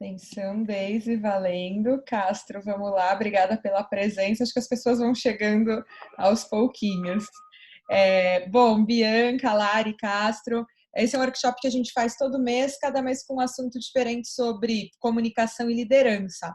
Atenção, Deise, valendo. Castro, vamos lá. Obrigada pela presença. Acho que as pessoas vão chegando aos pouquinhos. Bom, Bianca, Lari, Castro, esse é um workshop que a gente faz todo mês, cada mês com um assunto diferente sobre comunicação e liderança.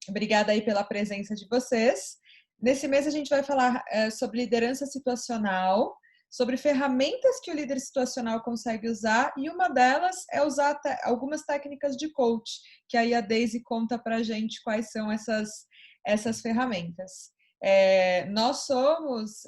Obrigada aí pela presença de vocês. Nesse mês a gente vai falar sobre liderança situacional, sobre ferramentas que o líder situacional consegue usar, e uma delas é usar algumas técnicas de coach, que aí a Deise conta para a gente quais são essas ferramentas. Nós somos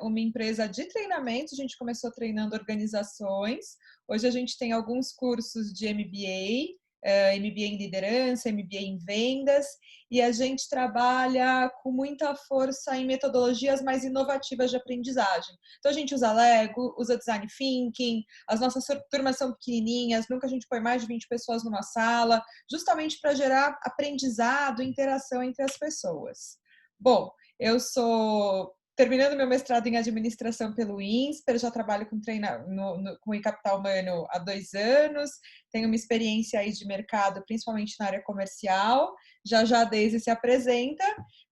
uma empresa de treinamento, a gente começou treinando organizações, hoje a gente tem alguns cursos de MBA, MBA em liderança, MBA em vendas, e a gente trabalha com muita força em metodologias mais inovativas de aprendizagem. Então a gente usa Lego, usa Design Thinking, as nossas turmas são pequenininhas, nunca a gente põe mais de 20 pessoas numa sala, justamente para gerar aprendizado e interação entre as pessoas. Bom, eu sou terminando meu mestrado em administração pelo INSPER, já trabalho com capital humano há 2 anos, tenho uma experiência aí de mercado, principalmente na área comercial. Já a Deise se apresenta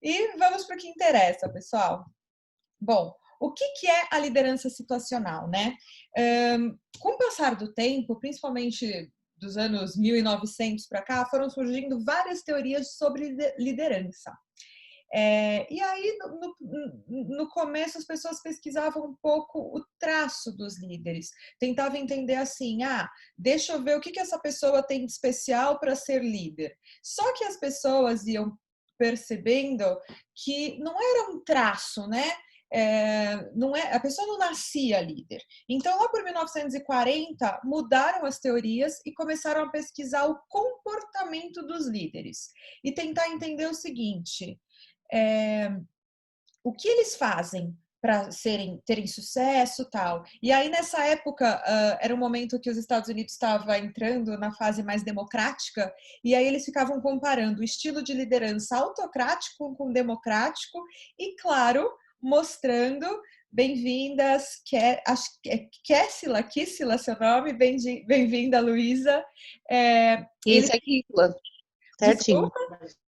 e vamos para o que interessa, pessoal. Bom, o que é a liderança situacional, né? Com o passar do tempo, principalmente dos anos 1900 para cá, foram surgindo várias teorias sobre liderança. E aí, no começo, as pessoas pesquisavam um pouco o traço dos líderes, tentavam entender assim, deixa eu ver o que essa pessoa tem de especial para ser líder. Só que as pessoas iam percebendo que não era um traço, né? A pessoa não nascia líder. Então, lá por 1940, mudaram as teorias e começaram a pesquisar o comportamento dos líderes e tentar entender o seguinte: o que eles fazem para terem sucesso, tal. E aí, nessa época, era um momento que os Estados Unidos estava entrando na fase mais democrática, e aí eles ficavam comparando o estilo de liderança autocrático com democrático, e, claro, mostrando, bem-vindas, Kissila, seu nome, bem-vinda, Luísa. Isso é Kissila, certinho. Desculpa?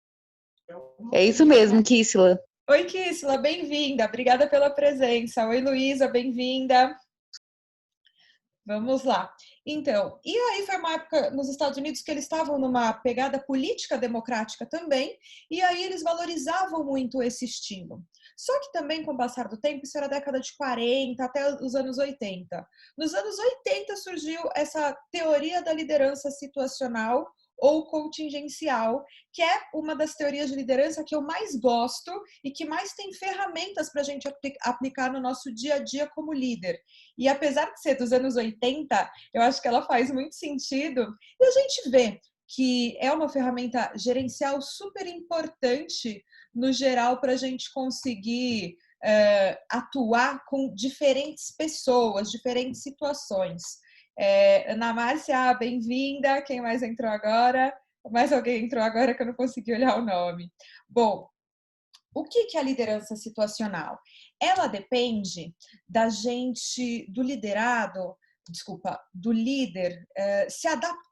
É isso mesmo, Kissila. Oi, Kissila, bem-vinda. Obrigada pela presença. Oi, Luísa, bem-vinda. Vamos lá. Então, e aí foi uma época nos Estados Unidos que eles estavam numa pegada política democrática também, e aí eles valorizavam muito esse estilo. Só que também, com o passar do tempo, isso era a década de 40 até os anos 80. Nos anos 80 surgiu essa teoria da liderança situacional ou contingencial, que é uma das teorias de liderança que eu mais gosto e que mais tem ferramentas para a gente aplicar no nosso dia a dia como líder. E apesar de ser dos anos 80, eu acho que ela faz muito sentido. E a gente vê que é uma ferramenta gerencial super importante, no geral, para a gente conseguir atuar com diferentes pessoas, diferentes situações. Ana Márcia, bem-vinda. Quem mais entrou agora? Mais alguém entrou agora que eu não consegui olhar o nome. Bom, o que é a liderança situacional? Ela depende da gente, do líder, se adaptar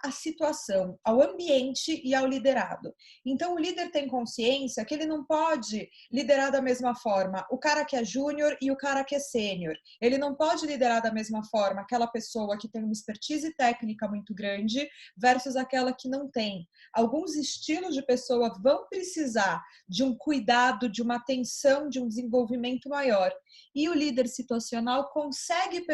à situação, ao ambiente e ao liderado. Então, o líder tem consciência que ele não pode liderar da mesma forma o cara que é júnior e o cara que é sênior. Ele não pode liderar da mesma forma aquela pessoa que tem uma expertise técnica muito grande versus aquela que não tem. Alguns estilos de pessoa vão precisar de um cuidado, de uma atenção, de um desenvolvimento maior. E o líder situacional consegue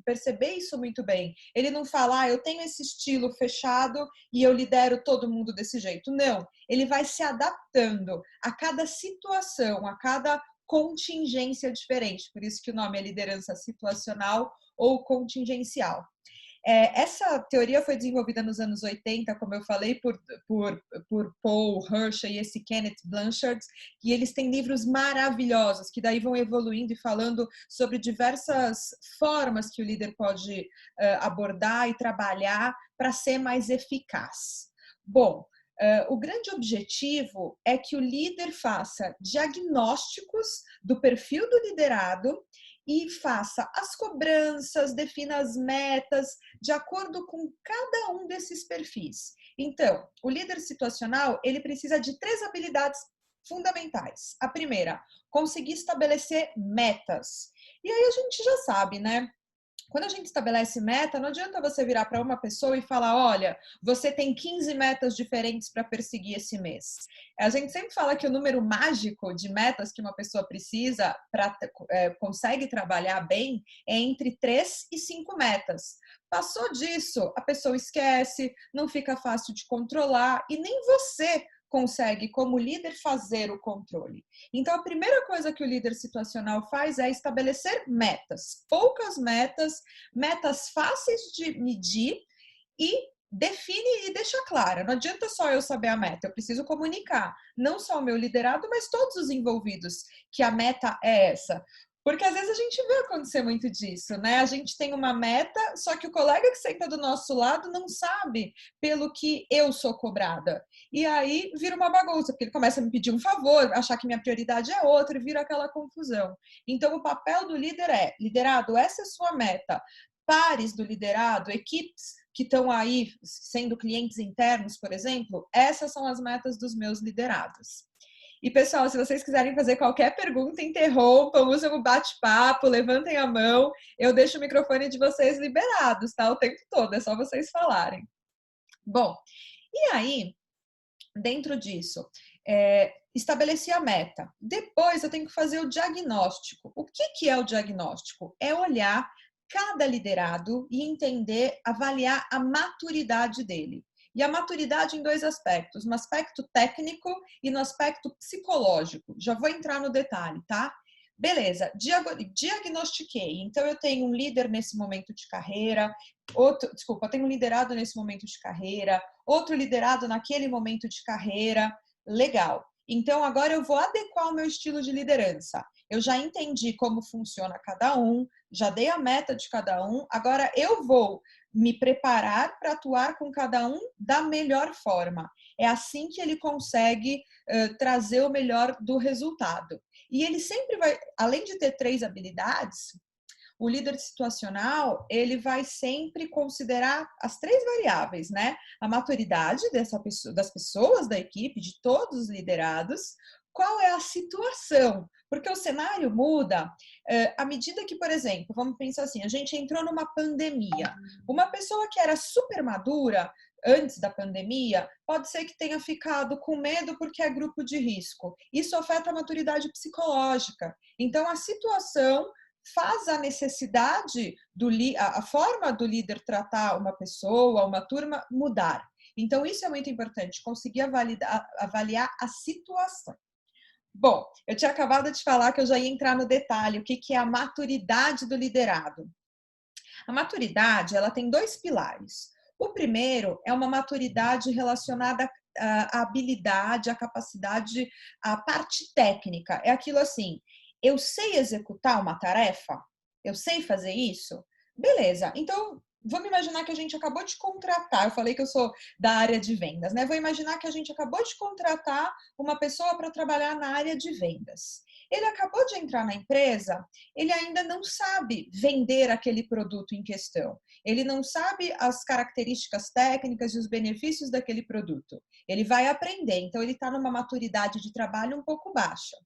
perceber isso muito bem. Ele não fala, eu tenho esse estilo fechado e eu lidero todo mundo desse jeito. Não, ele vai se adaptando a cada situação, a cada contingência diferente. Por isso que o nome é liderança situacional ou contingencial. Essa teoria foi desenvolvida nos anos 80, como eu falei, por Paul Hershey e esse Kenneth Blanchard, e eles têm livros maravilhosos, que daí vão evoluindo e falando sobre diversas formas que o líder pode abordar e trabalhar para ser mais eficaz. Bom, o grande objetivo é que o líder faça diagnósticos do perfil do liderado e faça as cobranças, defina as metas de acordo com cada um desses perfis. Então, o líder situacional, ele precisa de 3 habilidades fundamentais. A primeira, conseguir estabelecer metas. E aí a gente já sabe, né? Quando a gente estabelece meta, não adianta você virar para uma pessoa e falar: olha, você tem 15 metas diferentes para perseguir esse mês. A gente sempre fala que o número mágico de metas que uma pessoa precisa para consegue trabalhar bem é entre 3 e 5 metas. Passou disso, a pessoa esquece, não fica fácil de controlar e nem você consegue, como líder, fazer o controle. Então, a primeira coisa que o líder situacional faz é estabelecer metas. Poucas metas, metas fáceis de medir e define e deixa clara. Não adianta só eu saber a meta, eu preciso comunicar, não só o meu liderado, mas todos os envolvidos, que a meta é essa. Porque às vezes a gente vê acontecer muito disso, né? A gente tem uma meta, só que o colega que senta do nosso lado não sabe pelo que eu sou cobrada. E aí vira uma bagunça, porque ele começa a me pedir um favor, achar que minha prioridade é outra e vira aquela confusão. Então, o papel do líder é: liderado, essa é a sua meta. Pares do liderado, equipes que estão aí sendo clientes internos, por exemplo, essas são as metas dos meus liderados. E, pessoal, se vocês quiserem fazer qualquer pergunta, interrompam, usem o bate-papo, levantem a mão. Eu deixo o microfone de vocês liberados, tá? O tempo todo, é só vocês falarem. Bom, e aí, dentro disso, estabeleci a meta. Depois eu tenho que fazer o diagnóstico. O que é o diagnóstico? É olhar cada liderado e entender, avaliar a maturidade dele. E a maturidade em 2 aspectos, no aspecto técnico e no aspecto psicológico. Já vou entrar no detalhe, tá? Beleza, diagnostiquei. Então, eu tenho um líder nesse momento de carreira, eu tenho um liderado nesse momento de carreira, outro liderado naquele momento de carreira. Legal. Então, agora eu vou adequar o meu estilo de liderança. Eu já entendi como funciona cada um, já dei a meta de cada um, agora eu vou me preparar para atuar com cada um da melhor forma. É assim que ele consegue trazer o melhor do resultado. E ele sempre vai, além de ter 3 habilidades, o líder situacional, ele vai sempre considerar as 3 variáveis, né? A maturidade das pessoas da equipe, de todos os liderados, qual é a situação, porque o cenário muda à medida que, por exemplo, vamos pensar assim, a gente entrou numa pandemia. Uma pessoa que era super madura antes da pandemia, pode ser que tenha ficado com medo porque é grupo de risco. Isso afeta a maturidade psicológica. Então, a situação faz a necessidade, a forma do líder tratar uma pessoa, uma turma, mudar. Então, isso é muito importante, conseguir avaliar a situação. Bom, eu tinha acabado de falar que eu já ia entrar no detalhe, o que é a maturidade do liderado. A maturidade, ela tem 2 pilares. O primeiro é uma maturidade relacionada à habilidade, à capacidade, à parte técnica. É aquilo assim, eu sei executar uma tarefa? Eu sei fazer isso? Beleza, então vamos imaginar que a gente acabou de contratar, eu falei que eu sou da área de vendas, né? Vou imaginar que a gente acabou de contratar uma pessoa para trabalhar na área de vendas. Ele acabou de entrar na empresa, ele ainda não sabe vender aquele produto em questão. Ele não sabe as características técnicas e os benefícios daquele produto. Ele vai aprender, então ele está numa maturidade de trabalho um pouco baixa.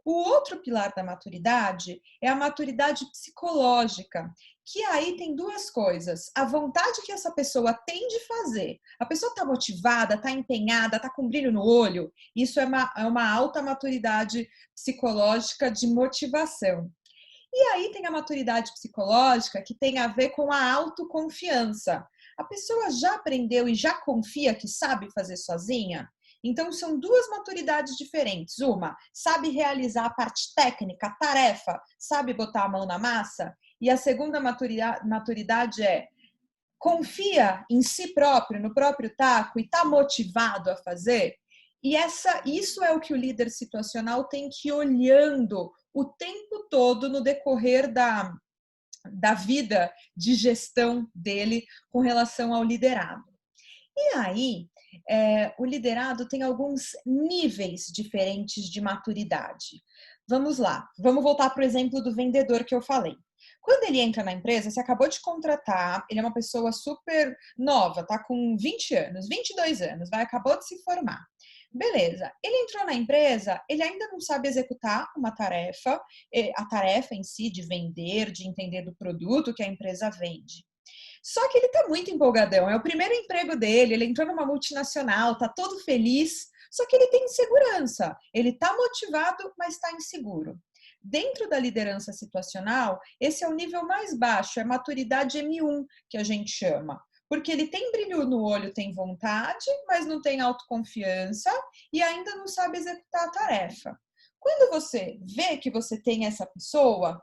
O outro pilar da maturidade é a maturidade psicológica, que aí tem 2 coisas. A vontade que essa pessoa tem de fazer. A pessoa está motivada, está empenhada, está com brilho no olho. Isso é uma alta maturidade psicológica de motivação. E aí tem a maturidade psicológica que tem a ver com a autoconfiança. A pessoa já aprendeu e já confia que sabe fazer sozinha? Então, são 2 maturidades diferentes. Uma, sabe realizar a parte técnica, a tarefa, sabe botar a mão na massa. E a segunda maturidade é confia em si próprio, no próprio taco e está motivado a fazer. E isso é o que o líder situacional tem que ir olhando o tempo todo no decorrer da vida de gestão dele com relação ao liderado. E aí, o liderado tem alguns níveis diferentes de maturidade. vamos lá, vamos voltar para o exemplo do vendedor que eu falei. Quando ele entra na empresa, você acabou de contratar, ele é uma pessoa super nova, tá com 20 anos, 22 anos, acabou de se formar. Beleza, ele entrou na empresa, ele ainda não sabe executar uma tarefa, a tarefa em si de vender, de entender do produto que a empresa vende. Só que ele tá muito empolgadão, é o primeiro emprego dele, ele entrou numa multinacional, tá todo feliz, só que ele tem insegurança, ele tá motivado, mas está inseguro. Dentro da liderança situacional, esse é o nível mais baixo, é maturidade M1, que a gente chama. Porque ele tem brilho no olho, tem vontade, mas não tem autoconfiança e ainda não sabe executar a tarefa. Quando você vê que você tem essa pessoa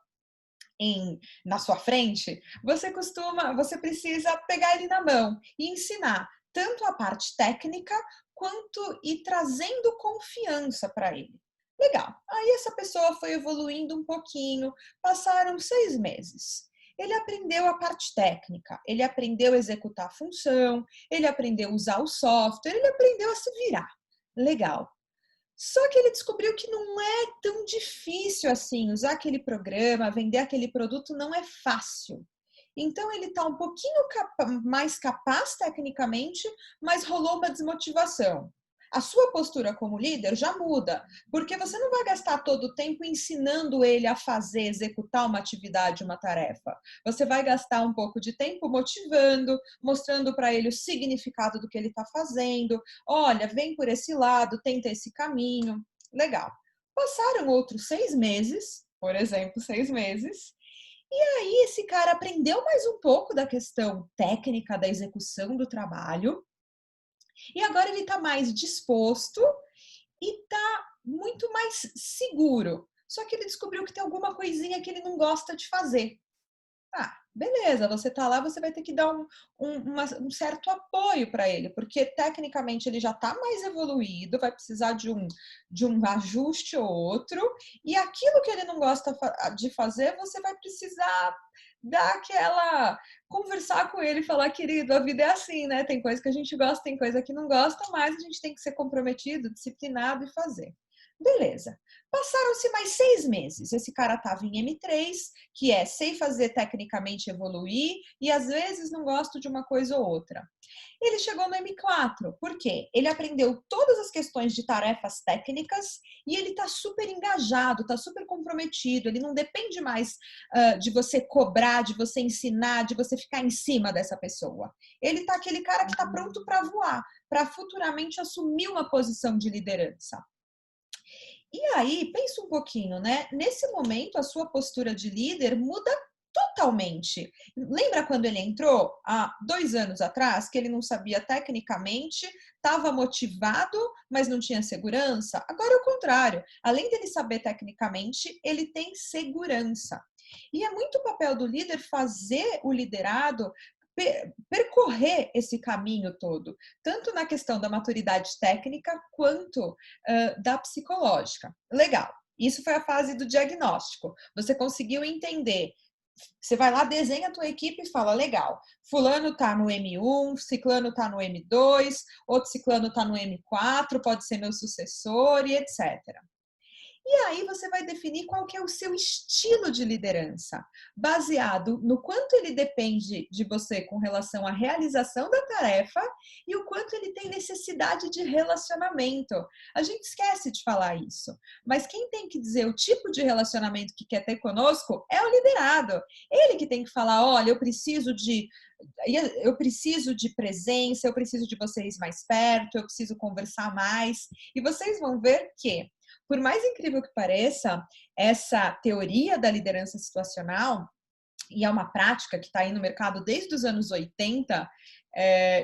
na sua frente, você precisa pegar ele na mão e ensinar tanto a parte técnica quanto ir trazendo confiança para ele. Legal. Aí essa pessoa foi evoluindo um pouquinho, passaram 6 meses. Ele aprendeu a parte técnica, ele aprendeu a executar a função, ele aprendeu a usar o software, ele aprendeu a se virar. Legal. Só que ele descobriu que não é tão difícil assim, usar aquele programa, vender aquele produto não é fácil. Então ele está um pouquinho mais capaz tecnicamente, mas rolou uma desmotivação. A sua postura como líder já muda, porque você não vai gastar todo o tempo ensinando ele a fazer, executar uma atividade, uma tarefa. Você vai gastar um pouco de tempo motivando, mostrando para ele o significado do que ele está fazendo. Olha, vem por esse lado, tenta esse caminho. Legal. Passaram outros 6 meses, por exemplo, 6 meses, e aí esse cara aprendeu mais um pouco da questão técnica da execução do trabalho, e agora ele está mais disposto e está muito mais seguro. Só que ele descobriu que tem alguma coisinha que ele não gosta de fazer. Ah, beleza, você tá lá, você vai ter que dar um certo apoio para ele, porque tecnicamente ele já está mais evoluído, vai precisar de um ajuste ou outro, e aquilo que ele não gosta de fazer, você vai precisar dar aquela, conversar com ele e falar, querido, a vida é assim, né? Tem coisa que a gente gosta, tem coisa que não gosta, mas a gente tem que ser comprometido, disciplinado e fazer. Beleza. Passaram-se mais 6 meses. Esse cara estava em M3, que é sei fazer tecnicamente evoluir e às vezes não gosto de uma coisa ou outra. Ele chegou no M4, por quê? Ele aprendeu todas as questões de tarefas técnicas e ele está super engajado, está super comprometido. Ele não depende mais de você cobrar, de você ensinar, de você ficar em cima dessa pessoa. Ele está aquele cara que está pronto para voar, para futuramente assumir uma posição de liderança. E aí, pensa um pouquinho, né? Nesse momento, a sua postura de líder muda totalmente. Lembra quando ele entrou há 2 anos atrás, que ele não sabia tecnicamente, estava motivado, mas não tinha segurança? Agora é o contrário. Além dele saber tecnicamente, ele tem segurança. E é muito o papel do líder fazer o liderado percorrer esse caminho todo, tanto na questão da maturidade técnica quanto da psicológica. Legal, isso foi a fase do diagnóstico. Você conseguiu entender. Você vai lá, desenha a tua equipe e fala, legal, fulano tá no M1, ciclano tá no M2, outro ciclano tá no M4, pode ser meu sucessor e etc. E aí você vai definir qual que é o seu estilo de liderança, baseado no quanto ele depende de você com relação à realização da tarefa e o quanto ele tem necessidade de relacionamento. A gente esquece de falar isso, mas quem tem que dizer o tipo de relacionamento que quer ter conosco é o liderado. Ele que tem que falar, olha, eu preciso de presença, eu preciso de vocês mais perto, eu preciso conversar mais. E vocês vão ver que, por mais incrível que pareça, essa teoria da liderança situacional, e é uma prática que está aí no mercado desde os anos 80,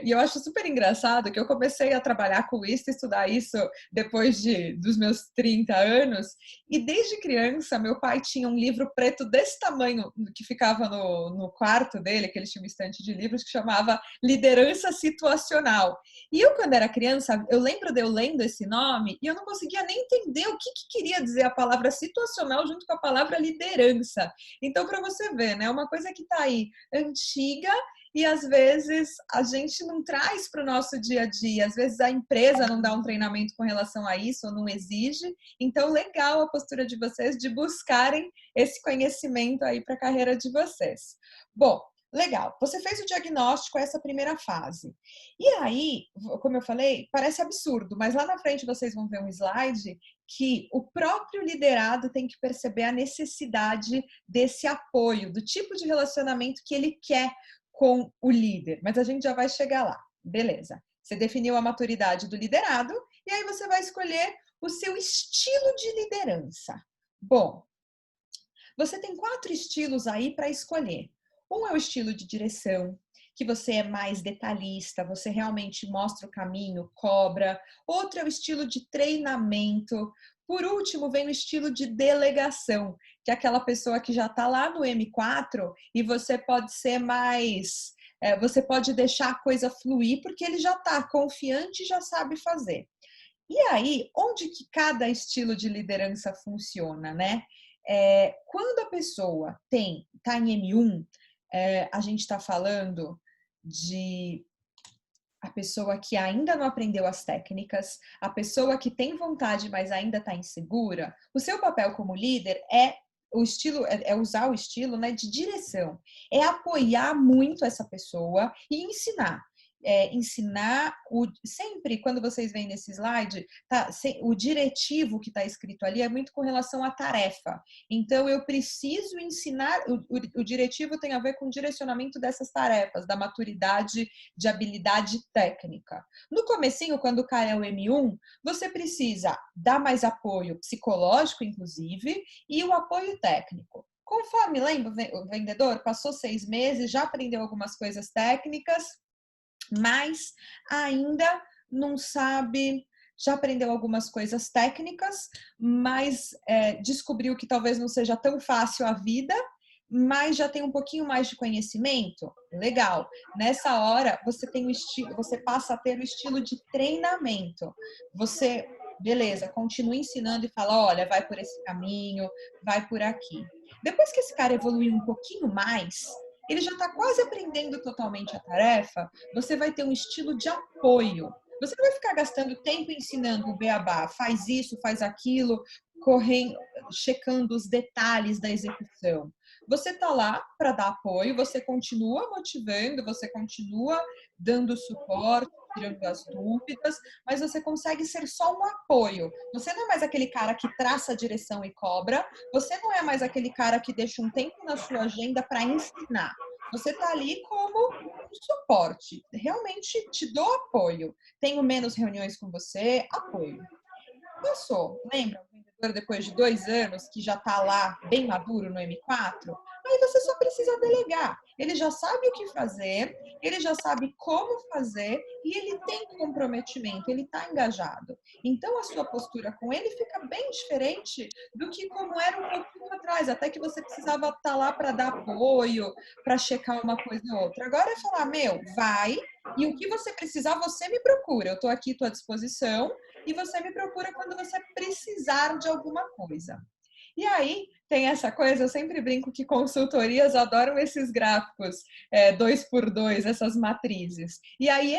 e eu acho super engraçado que eu comecei a trabalhar com isso, estudar isso depois dos meus 30 anos, e desde criança meu pai tinha um livro preto desse tamanho, que ficava no quarto dele, que ele tinha uma estante de livros, que chamava Liderança Situacional. E eu, quando era criança, eu lembro de eu lendo esse nome, e eu não conseguia nem entender o que queria dizer a palavra situacional junto com a palavra liderança. Então, para você ver, né, uma coisa que está aí antiga e às vezes a gente não traz para o nosso dia a dia, às vezes a empresa não dá um treinamento com relação a isso ou não exige. Então, legal a postura de vocês de buscarem esse conhecimento aí para a carreira de vocês. Bom, legal, você fez o diagnóstico, essa primeira fase. E aí, como eu falei, parece absurdo, mas lá na frente vocês vão ver um slide que o próprio liderado tem que perceber a necessidade desse apoio, do tipo de relacionamento que ele quer com o líder. Mas a gente já vai chegar lá. Beleza. Você definiu a maturidade do liderado e aí você vai escolher o seu estilo de liderança. Bom, você tem 4 estilos aí para escolher. Um é o estilo de direção, que você é mais detalhista, você realmente mostra o caminho, cobra. Outro é o estilo de treinamento. Por último, vem o estilo de delegação, que é aquela pessoa que já está lá no M4 e você pode ser mais... você pode deixar a coisa fluir porque ele já está confiante e já sabe fazer. E aí, onde que cada estilo de liderança funciona, né? Quando a pessoa está em M1, a gente está falando de a pessoa que ainda não aprendeu as técnicas, a pessoa que tem vontade, mas ainda está insegura. O seu papel como líder é usar o estilo, né, de direção, é apoiar muito essa pessoa e ensinar. Sempre quando vocês veem nesse slide, o diretivo que está escrito ali é muito com relação à tarefa. Então, eu preciso ensinar, o diretivo tem a ver com o direcionamento dessas tarefas, da maturidade de habilidade técnica. No comecinho, quando o cara é o M1, você precisa dar mais apoio psicológico, inclusive, e o apoio técnico. Conforme lembra, o vendedor passou 6 meses, já aprendeu algumas coisas técnicas, mas ainda não sabe, já aprendeu algumas coisas técnicas, mas descobriu que talvez não seja tão fácil a vida, mas já tem um pouquinho mais de conhecimento. Legal. Nessa hora, você tem o estilo, você passa a ter o estilo de treinamento. Você, beleza, continua ensinando e fala, olha, vai por esse caminho, vai por aqui. Depois que esse cara evoluir um pouquinho mais, ele já está quase aprendendo totalmente a tarefa, você vai ter um estilo de apoio. Você não vai ficar gastando tempo ensinando o beabá, faz isso, faz aquilo, correndo, checando os detalhes da execução. Você está lá para dar apoio, você continua motivando, você continua dando suporte, tirando as dúvidas, mas você consegue ser só um apoio. Você não é mais aquele cara que traça a direção e cobra, você não é mais aquele cara que deixa um tempo na sua agenda para ensinar. Você está ali como um suporte. Realmente te dou apoio. Tenho menos reuniões com você, apoio. Passou, lembra? O vendedor, depois de 2 anos, que já está lá bem maduro no M4, aí você só precisa delegar. Ele já sabe o que fazer, ele já sabe como fazer e ele tem comprometimento, ele está engajado. Então, a sua postura com ele fica bem diferente do que como era um pouquinho atrás, até que você precisava estar lá para dar apoio, para checar uma coisa ou outra. Agora é falar, meu, vai, e o que você precisar, você me procura. Eu estou aqui à tua disposição, e você me procura quando você precisar de alguma coisa. E aí, tem essa coisa, eu sempre brinco que consultorias adoram esses gráficos 2x2, essas matrizes. E aí,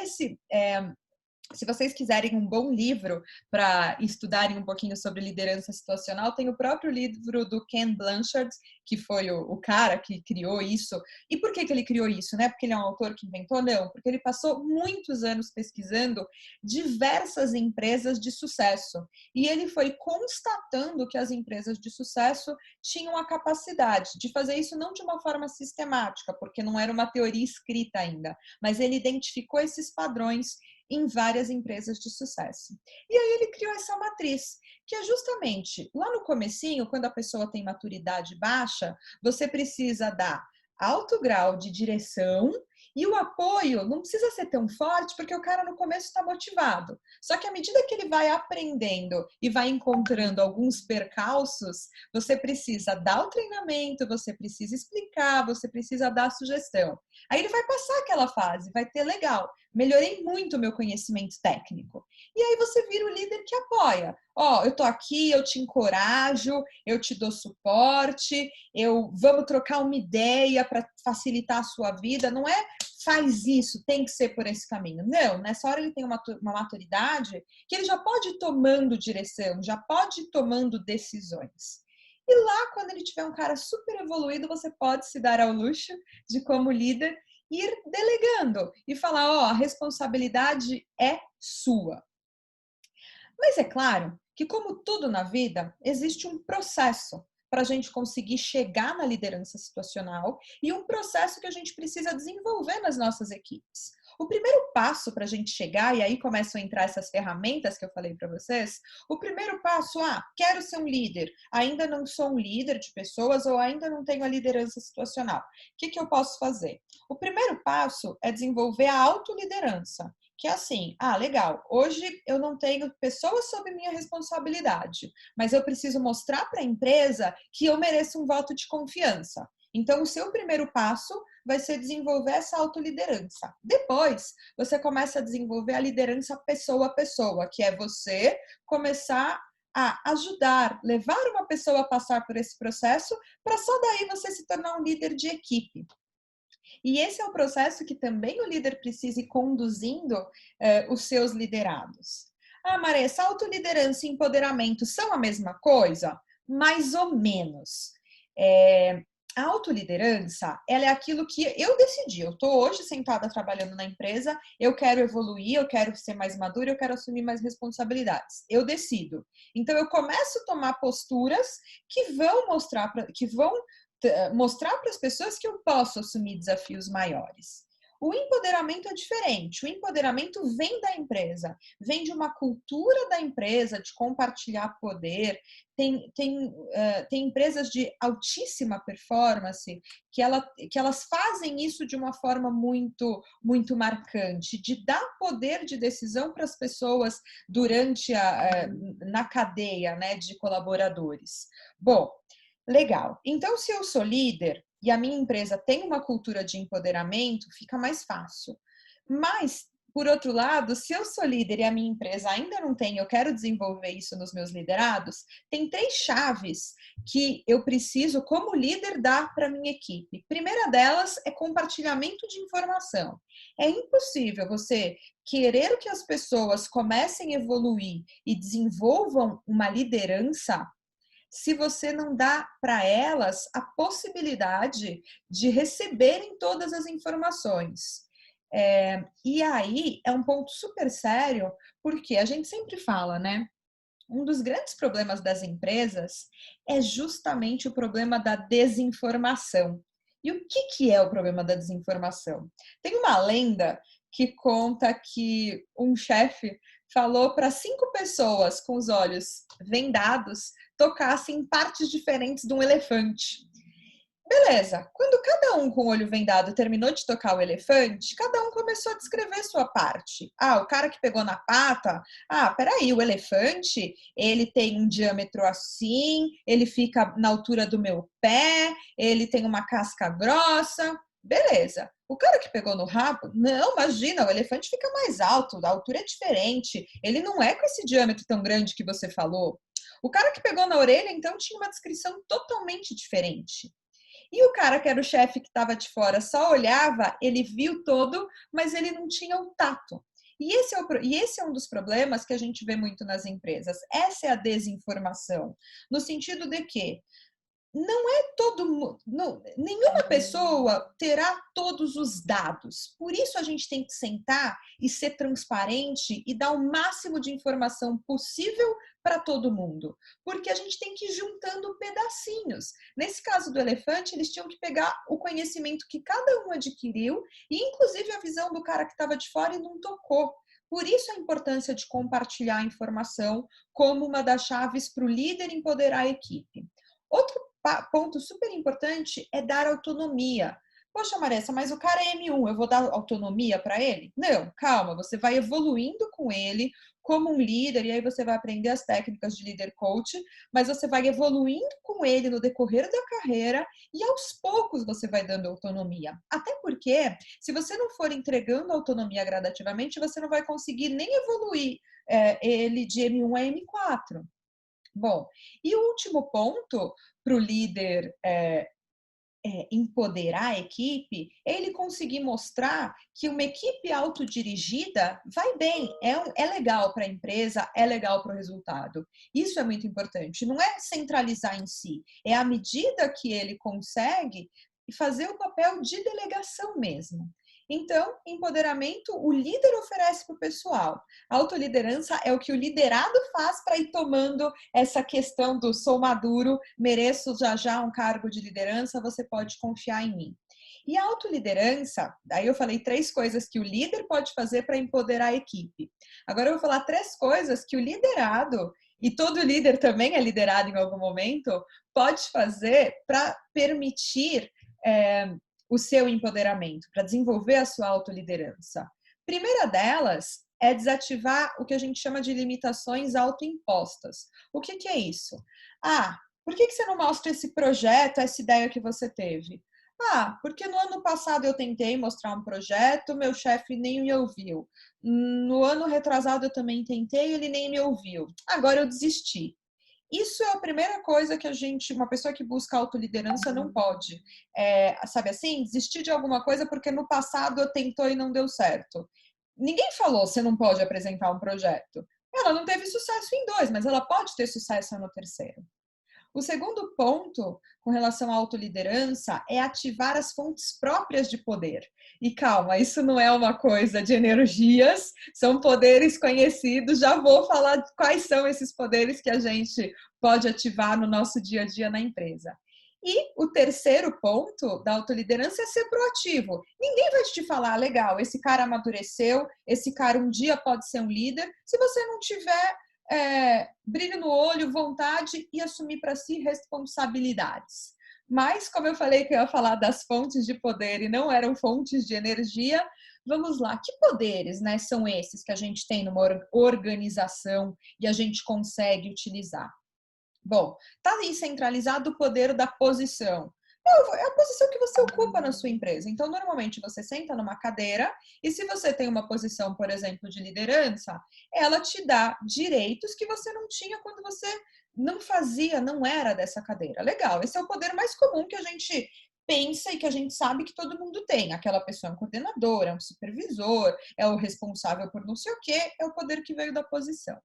se vocês quiserem um bom livro para estudarem um pouquinho sobre liderança situacional, tem o próprio livro do Ken Blanchard, que foi o cara que criou isso. E por que ele criou isso? Né? Porque ele é um autor que inventou? Não, porque ele passou muitos anos pesquisando diversas empresas de sucesso. E ele foi constatando que as empresas de sucesso tinham a capacidade de fazer isso não de uma forma sistemática, porque não era uma teoria escrita ainda, mas ele identificou esses padrões em várias empresas de sucesso. E aí ele criou essa matriz, que é justamente lá no comecinho, quando a pessoa tem maturidade baixa, você precisa dar alto grau de direção e o apoio não precisa ser tão forte, porque o cara no começo está motivado. Só que à medida que ele vai aprendendo e vai encontrando alguns percalços, você precisa dar o treinamento, você precisa explicar, você precisa dar a sugestão. Aí ele vai passar aquela fase, vai ter legal, melhorei muito o meu conhecimento técnico. E aí você vira o líder que apoia. Ó, eu tô aqui, eu te encorajo, eu te dou suporte, vamos trocar uma ideia para facilitar a sua vida. Não é faz isso, tem que ser por esse caminho. Não, nessa hora ele tem uma maturidade que ele já pode ir tomando direção, já pode ir tomando decisões. E lá, quando ele tiver um cara super evoluído, você pode se dar ao luxo de, como líder, ir delegando e falar, ó, a responsabilidade é sua. Mas é claro que, como tudo na vida, existe um processo para a gente conseguir chegar na liderança situacional e um processo que a gente precisa desenvolver nas nossas equipes. O primeiro passo para a gente chegar, e aí começam a entrar essas ferramentas que eu falei para vocês, o primeiro passo, quero ser um líder, ainda não sou um líder de pessoas ou ainda não tenho a liderança situacional. O que eu posso fazer? O primeiro passo é desenvolver a autoliderança. Que é assim, legal, hoje eu não tenho pessoas sob minha responsabilidade, mas eu preciso mostrar para a empresa que eu mereço um voto de confiança. Então, o seu primeiro passo vai ser desenvolver essa autoliderança. Depois, você começa a desenvolver a liderança pessoa a pessoa, que é você começar a ajudar, levar uma pessoa a passar por esse processo, para só daí você se tornar um líder de equipe. E esse é o processo que também o líder precisa ir conduzindo os seus liderados. Maressa, autoliderança e empoderamento são a mesma coisa? Mais ou menos. A autoliderança, ela é aquilo que eu decidi. Eu estou hoje sentada trabalhando na empresa, eu quero evoluir, eu quero ser mais madura, eu quero assumir mais responsabilidades. Eu decido. Então, eu começo a tomar posturas que vão mostrar para as pessoas que eu posso assumir desafios maiores. O empoderamento é diferente. O empoderamento vem da empresa, vem de uma cultura da empresa de compartilhar poder. Tem empresas de altíssima performance que elas fazem isso de uma forma muito, muito marcante, de dar poder de decisão para as pessoas durante na cadeia, né, de colaboradores. Bom, legal. Então, se eu sou líder e a minha empresa tem uma cultura de empoderamento, fica mais fácil. Mas, por outro lado, se eu sou líder e a minha empresa ainda não tem, eu quero desenvolver isso nos meus liderados, tem 3 chaves que eu preciso, como líder, dar para a minha equipe. Primeira delas é compartilhamento de informação. É impossível você querer que as pessoas comecem a evoluir e desenvolvam uma liderança se você não dá para elas a possibilidade de receberem todas as informações. E aí é um ponto super sério, porque a gente sempre fala, né? Um dos grandes problemas das empresas é justamente o problema da desinformação. E o que é o problema da desinformação? Tem uma lenda que conta que um chefe falou para 5 pessoas com os olhos vendados tocassem em partes diferentes de um elefante. Beleza, quando cada um com o olho vendado terminou de tocar o elefante, cada um começou a descrever sua parte. O cara que pegou na pata, peraí, o elefante, ele tem um diâmetro assim, ele fica na altura do meu pé, ele tem uma casca grossa. Beleza. O cara que pegou no rabo, não, imagina, o elefante fica mais alto, a altura é diferente, ele não é com esse diâmetro tão grande que você falou. O cara que pegou na orelha, então, tinha uma descrição totalmente diferente. E o cara que era o chefe que estava de fora só olhava, ele viu todo, mas ele não tinha o tato. E esse é um dos problemas que a gente vê muito nas empresas. Essa é a desinformação, no sentido de que não é todo mundo, nenhuma pessoa terá todos os dados. Por isso a gente tem que sentar e ser transparente e dar o máximo de informação possível para todo mundo, porque a gente tem que ir juntando pedacinhos. Nesse caso do elefante, eles tinham que pegar o conhecimento que cada um adquiriu e inclusive a visão do cara que estava de fora e não tocou. Por isso a importância de compartilhar a informação como uma das chaves para o líder empoderar a equipe. Outro ponto super importante é dar autonomia. Poxa, Maressa, mas o cara é M1, eu vou dar autonomia para ele? Não, calma, você vai evoluindo com ele como um líder, e aí você vai aprender as técnicas de líder coach, mas você vai evoluindo com ele no decorrer da carreira e aos poucos você vai dando autonomia. Até porque, se você não for entregando autonomia gradativamente, você não vai conseguir nem evoluir ele de M1 a M4. Bom, e o último ponto para o líder empoderar a equipe, ele conseguir mostrar que uma equipe autodirigida vai bem, é legal para a empresa, é legal para o resultado. Isso é muito importante. Não é centralizar em si, é à medida que ele consegue fazer o papel de delegação mesmo. Então, empoderamento, o líder oferece para o pessoal. A autoliderança é o que o liderado faz para ir tomando essa questão do sou maduro, mereço já um cargo de liderança, você pode confiar em mim. E a autoliderança, daí eu falei 3 coisas que o líder pode fazer para empoderar a equipe. Agora eu vou falar 3 coisas que o liderado, e todo líder também é liderado em algum momento, pode fazer para permitir o seu empoderamento, para desenvolver a sua autoliderança. Primeira delas é desativar o que a gente chama de limitações autoimpostas. O que é isso? Por que você não mostra esse projeto, essa ideia que você teve? Porque no ano passado eu tentei mostrar um projeto, meu chefe nem me ouviu. No ano retrasado eu também tentei, ele nem me ouviu. Agora eu desisti. Isso é a primeira coisa que uma pessoa que busca autoliderança não pode. Sabe assim, desistir de alguma coisa porque no passado eu tentou e não deu certo. Ninguém falou você não pode apresentar um projeto. Ela não teve sucesso em 2, mas ela pode ter sucesso no 3º. O segundo ponto, com relação à autoliderança, é ativar as fontes próprias de poder. E calma, isso não é uma coisa de energias, são poderes conhecidos. Já vou falar quais são esses poderes que a gente pode ativar no nosso dia a dia na empresa. E o terceiro ponto da autoliderança é ser proativo. Ninguém vai te falar, legal, esse cara amadureceu, esse cara um dia pode ser um líder, se você não tiver brilho no olho, vontade e assumir para si responsabilidades. Mas, como eu falei que eu ia falar das fontes de poder e não eram fontes de energia, vamos lá, que poderes, né, são esses que a gente tem numa organização e a gente consegue utilizar? Bom, está aí centralizado o poder da posição. É a posição que você ocupa na sua empresa. Então, normalmente, você senta numa cadeira e se você tem uma posição, por exemplo, de liderança, ela te dá direitos que você não tinha quando você não fazia, não era dessa cadeira. Legal, esse é o poder mais comum que a gente pensa e que a gente sabe que todo mundo tem. Aquela pessoa é um coordenador, é um supervisor, é o responsável por não sei o quê, é o poder que veio da posição.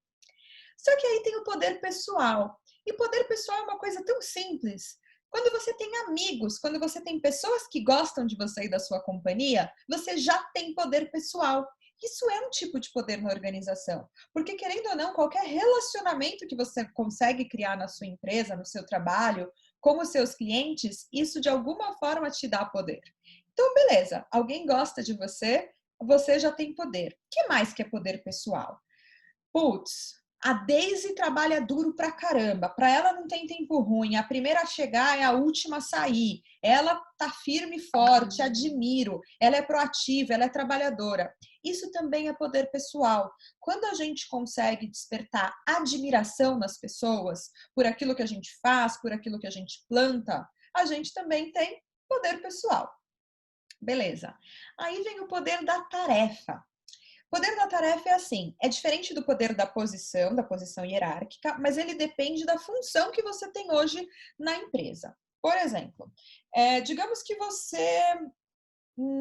Só que aí tem o poder pessoal. E poder pessoal é uma coisa tão simples. Quando você tem amigos, quando você tem pessoas que gostam de você e da sua companhia, você já tem poder pessoal. Isso é um tipo de poder na organização. Porque, querendo ou não, qualquer relacionamento que você consegue criar na sua empresa, no seu trabalho, com os seus clientes, isso de alguma forma te dá poder. Então, beleza, alguém gosta de você, você já tem poder. O que mais que é poder pessoal? Putz, a Daisy trabalha duro pra caramba. Para ela não tem tempo ruim. A primeira a chegar é a última a sair. Ela tá firme e forte, admiro. Ela é proativa, ela é trabalhadora. Isso também é poder pessoal. Quando a gente consegue despertar admiração nas pessoas por aquilo que a gente faz, por aquilo que a gente planta, a gente também tem poder pessoal. Beleza. Aí vem o poder da tarefa. Poder da tarefa é assim, é diferente do poder da posição hierárquica, mas ele depende da função que você tem hoje na empresa. Por exemplo, digamos que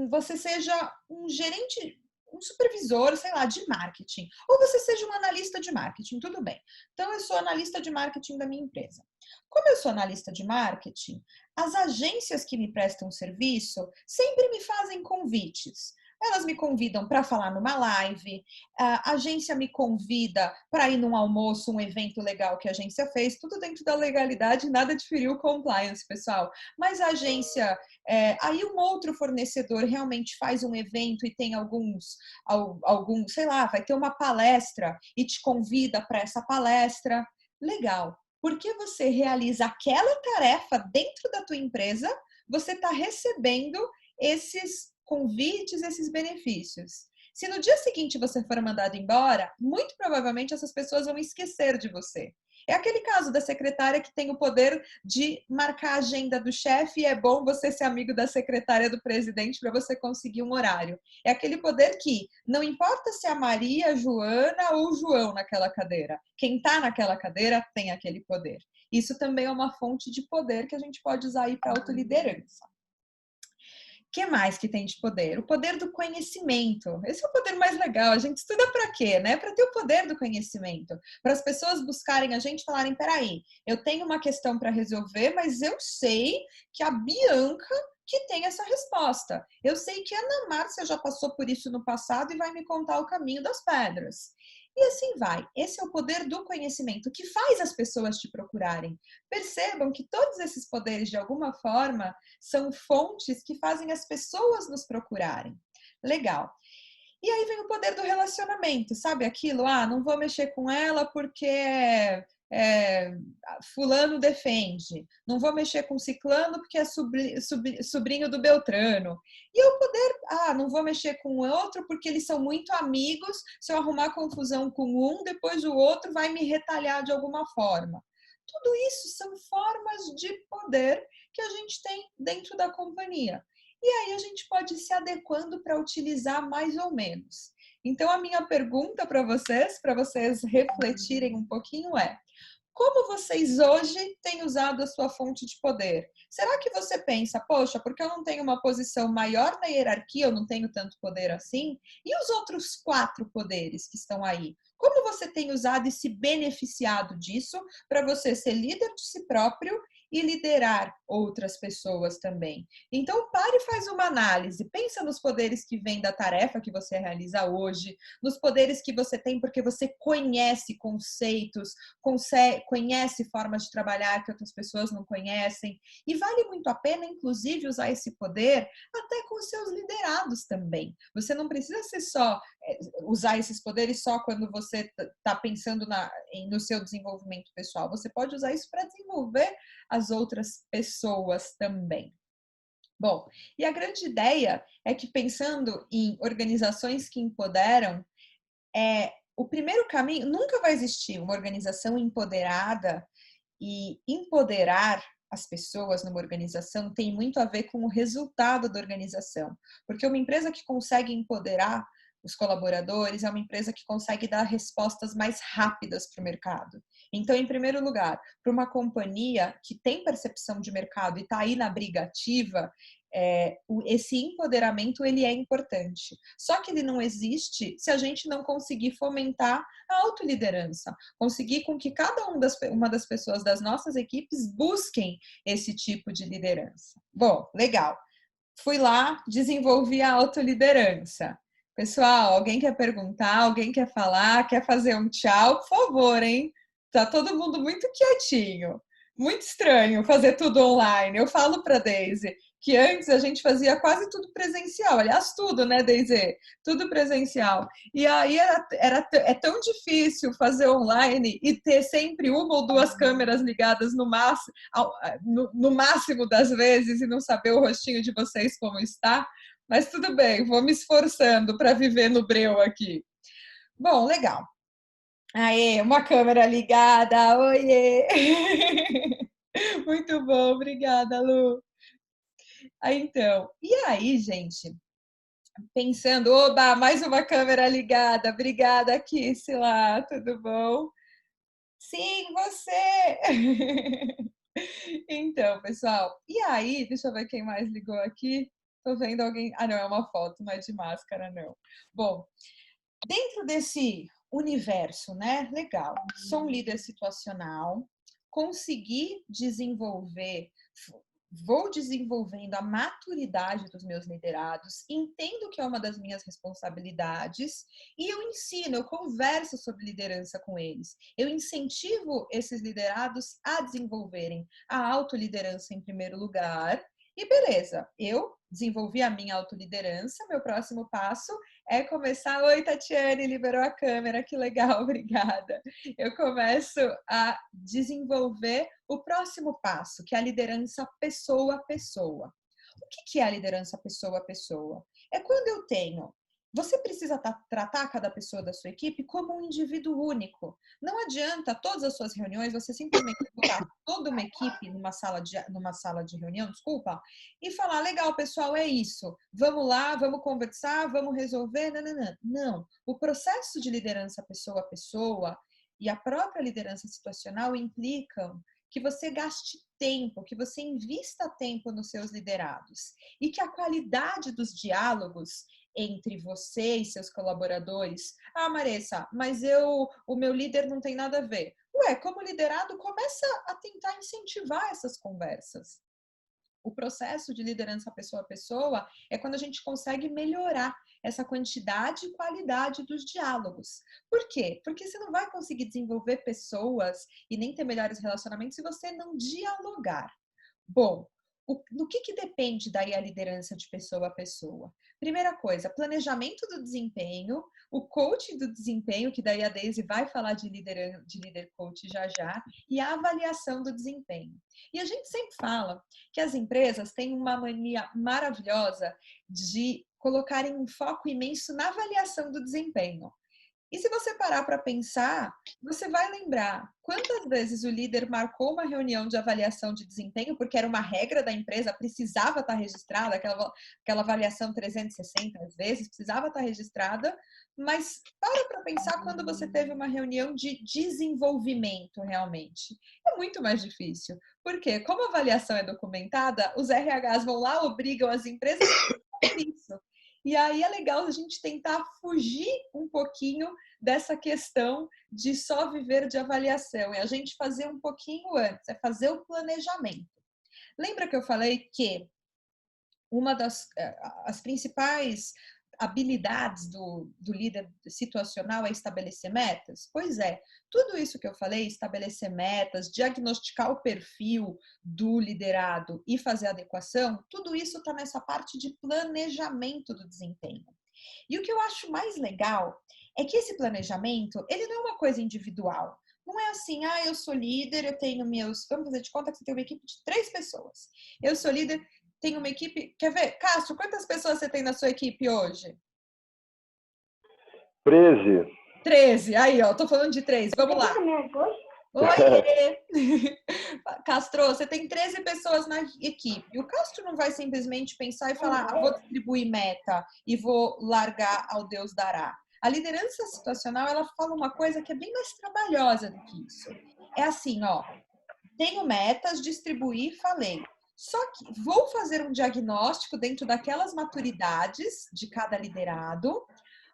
você seja um gerente, um supervisor, sei lá, de marketing, ou você seja um analista de marketing, tudo bem. Então, eu sou analista de marketing da minha empresa. Como eu sou analista de marketing, as agências que me prestam serviço sempre me fazem convites. Elas me convidam para falar numa live, a agência me convida para ir num almoço, um evento legal que a agência fez, tudo dentro da legalidade, nada de ferir o compliance, pessoal. Mas a agência, aí um outro fornecedor realmente faz um evento e tem algum, sei lá, vai ter uma palestra e te convida para essa palestra. Legal. Porque você realiza aquela tarefa dentro da tua empresa, você está recebendo esses convites, esses benefícios. Se no dia seguinte você for mandado embora, muito provavelmente essas pessoas vão esquecer de você. É aquele caso da secretária que tem o poder de marcar a agenda do chefe e é bom você ser amigo da secretária do presidente para você conseguir um horário. É aquele poder que não importa se é a Maria, a Joana ou o João naquela cadeira. Quem está naquela cadeira tem aquele poder. Isso também é uma fonte de poder que a gente pode usar aí para autoliderança. O que mais que tem de poder? O poder do conhecimento. Esse é o poder mais legal. A gente estuda para quê, né? Para ter o poder do conhecimento. Para as pessoas buscarem a gente e falarem, peraí, eu tenho uma questão para resolver, mas eu sei que a Bianca que tem essa resposta. Eu sei que a Ana Márcia já passou por isso no passado e vai me contar o caminho das pedras. E assim vai. Esse é o poder do conhecimento que faz as pessoas te procurarem. Percebam que todos esses poderes, de alguma forma, são fontes que fazem as pessoas nos procurarem. Legal. E aí vem o poder do relacionamento, sabe aquilo? Ah, não vou mexer com ela porque fulano defende. Não vou mexer com ciclano porque é sobrinho do Beltrano. E o poder, não vou mexer com o outro porque eles são muito amigos. Se eu arrumar confusão com um, depois o outro vai me retalhar de alguma forma. Tudo isso são formas de poder que a gente tem dentro da companhia. E aí a gente pode ir se adequando para utilizar mais ou menos. Então, a minha pergunta para vocês refletirem um pouquinho é: como vocês hoje têm usado a sua fonte de poder? Será que você pensa, poxa, porque eu não tenho uma posição maior na hierarquia, eu não tenho tanto poder assim? E os outros 4 poderes que estão aí? Como você tem usado e se beneficiado disso para você ser líder de si próprio e liderar outras pessoas também? Então, pare e faz uma análise. Pensa nos poderes que vêm da tarefa que você realiza hoje, nos poderes que você tem porque você conhece conceitos, conhece formas de trabalhar que outras pessoas não conhecem. E vale muito a pena, inclusive, usar esse poder até com os seus liderados também. Você não precisa ser só usar esses poderes só quando você está pensando no seu desenvolvimento pessoal. Você pode usar isso para desenvolver as outras pessoas também. Bom, e a grande ideia é que, pensando em organizações que empoderam, o primeiro caminho, nunca vai existir uma organização empoderada, e empoderar as pessoas numa organização tem muito a ver com o resultado da organização, porque uma empresa que consegue empoderar os colaboradores é uma empresa que consegue dar respostas mais rápidas para o mercado. Então, em primeiro lugar, para uma companhia que tem percepção de mercado e está aí na briga ativa, esse empoderamento ele é importante. Só que ele não existe se a gente não conseguir fomentar a autoliderança, conseguir com que cada uma das pessoas das nossas equipes busquem esse tipo de liderança. Bom, legal. Fui lá, desenvolvi a autoliderança. Pessoal, alguém quer perguntar? Alguém quer falar? Quer fazer um tchau? Por favor, hein? Tá todo mundo muito quietinho. Muito estranho fazer tudo online. Eu falo para Daisy que antes a gente fazia quase tudo presencial. Aliás, tudo, né, Daisy? Tudo presencial. E aí é tão difícil fazer online e ter sempre uma ou duas câmeras ligadas no máximo das vezes e não saber o rostinho de vocês como está. Mas tudo bem, vou me esforçando para viver no breu aqui. Bom, legal. Aê, uma câmera ligada, oiê! Muito bom, obrigada, Lu. Então, e aí, gente, pensando, oba, mais uma câmera ligada, obrigada, Kissila, tudo bom? Sim, você! Então, pessoal, e aí, deixa eu ver quem mais ligou aqui. Tô vendo alguém. Ah, não, é uma foto, não é de máscara, não. Bom, dentro desse universo, né? Legal. Sou um líder situacional, consegui desenvolver, vou desenvolvendo a maturidade dos meus liderados, entendo que é uma das minhas responsabilidades e eu ensino, eu converso sobre liderança com eles. Eu incentivo esses liderados a desenvolverem a autoliderança em primeiro lugar. E beleza, eu desenvolvi a minha autoliderança, meu próximo passo é começar. Oi, Tatiane, liberou a câmera, que legal, obrigada. Eu começo a desenvolver o próximo passo, que é a liderança pessoa a pessoa. O que é a liderança pessoa a pessoa? É quando eu tenho Você precisa tratar cada pessoa da sua equipe como um indivíduo único. Não adianta todas as suas reuniões você simplesmente botar toda uma equipe numa sala de reunião, desculpa, e falar, legal, pessoal, é isso. Vamos lá, vamos conversar, vamos resolver. Não, não, não. Não. O processo de liderança pessoa a pessoa e a própria liderança situacional implicam que você gaste tempo, que você invista tempo nos seus liderados e que a qualidade dos diálogos entre você e seus colaboradores. Ah, Maressa, mas o meu líder não tem nada a ver. Ué, como liderado, começa a tentar incentivar essas conversas. O processo de liderança pessoa a pessoa é quando a gente consegue melhorar essa quantidade e qualidade dos diálogos. Por quê? Porque você não vai conseguir desenvolver pessoas e nem ter melhores relacionamentos se você não dialogar. Bom, do que depende daí a liderança de pessoa a pessoa? Primeira coisa, planejamento do desempenho, o coaching do desempenho, que daí a Daisy vai falar de líder coach já já, e a avaliação do desempenho. E a gente sempre fala que as empresas têm uma mania maravilhosa de colocarem um foco imenso na avaliação do desempenho. E se você parar para pensar, você vai lembrar quantas vezes o líder marcou uma reunião de avaliação de desempenho, porque era uma regra da empresa, precisava estar registrada, aquela avaliação 360 às vezes, precisava estar registrada, mas para pensar quando você teve uma reunião de desenvolvimento realmente. É muito mais difícil, porque como a avaliação é documentada, os RHs vão lá, obrigam as empresas a fazer isso. E aí é legal a gente tentar fugir um pouquinho dessa questão de só viver de avaliação. É a gente fazer um pouquinho antes, é fazer o planejamento. Lembra que eu falei que uma das as principais habilidades do líder situacional é estabelecer metas? Pois é, tudo isso que eu falei, estabelecer metas, diagnosticar o perfil do liderado e fazer adequação, tudo isso está nessa parte de planejamento do desempenho. E o que eu acho mais legal é que esse planejamento, ele não é uma coisa individual. Não é assim, eu sou líder, eu tenho meus... Vamos fazer de conta que você tem uma equipe de 3 pessoas. Eu sou líder, tenho uma equipe... Quer ver? Castro, quantas pessoas você tem na sua equipe hoje? 13. 13. Aí, ó, tô falando de 3. Vamos lá. Oi! Castro, você tem 13 pessoas na equipe. O Castro não vai simplesmente pensar e falar, vou distribuir meta e vou largar ao Deus dará. A liderança situacional, ela fala uma coisa que é bem mais trabalhosa do que isso. É assim, ó, tenho metas, distribuir, falei. Só que vou fazer um diagnóstico dentro daquelas maturidades de cada liderado,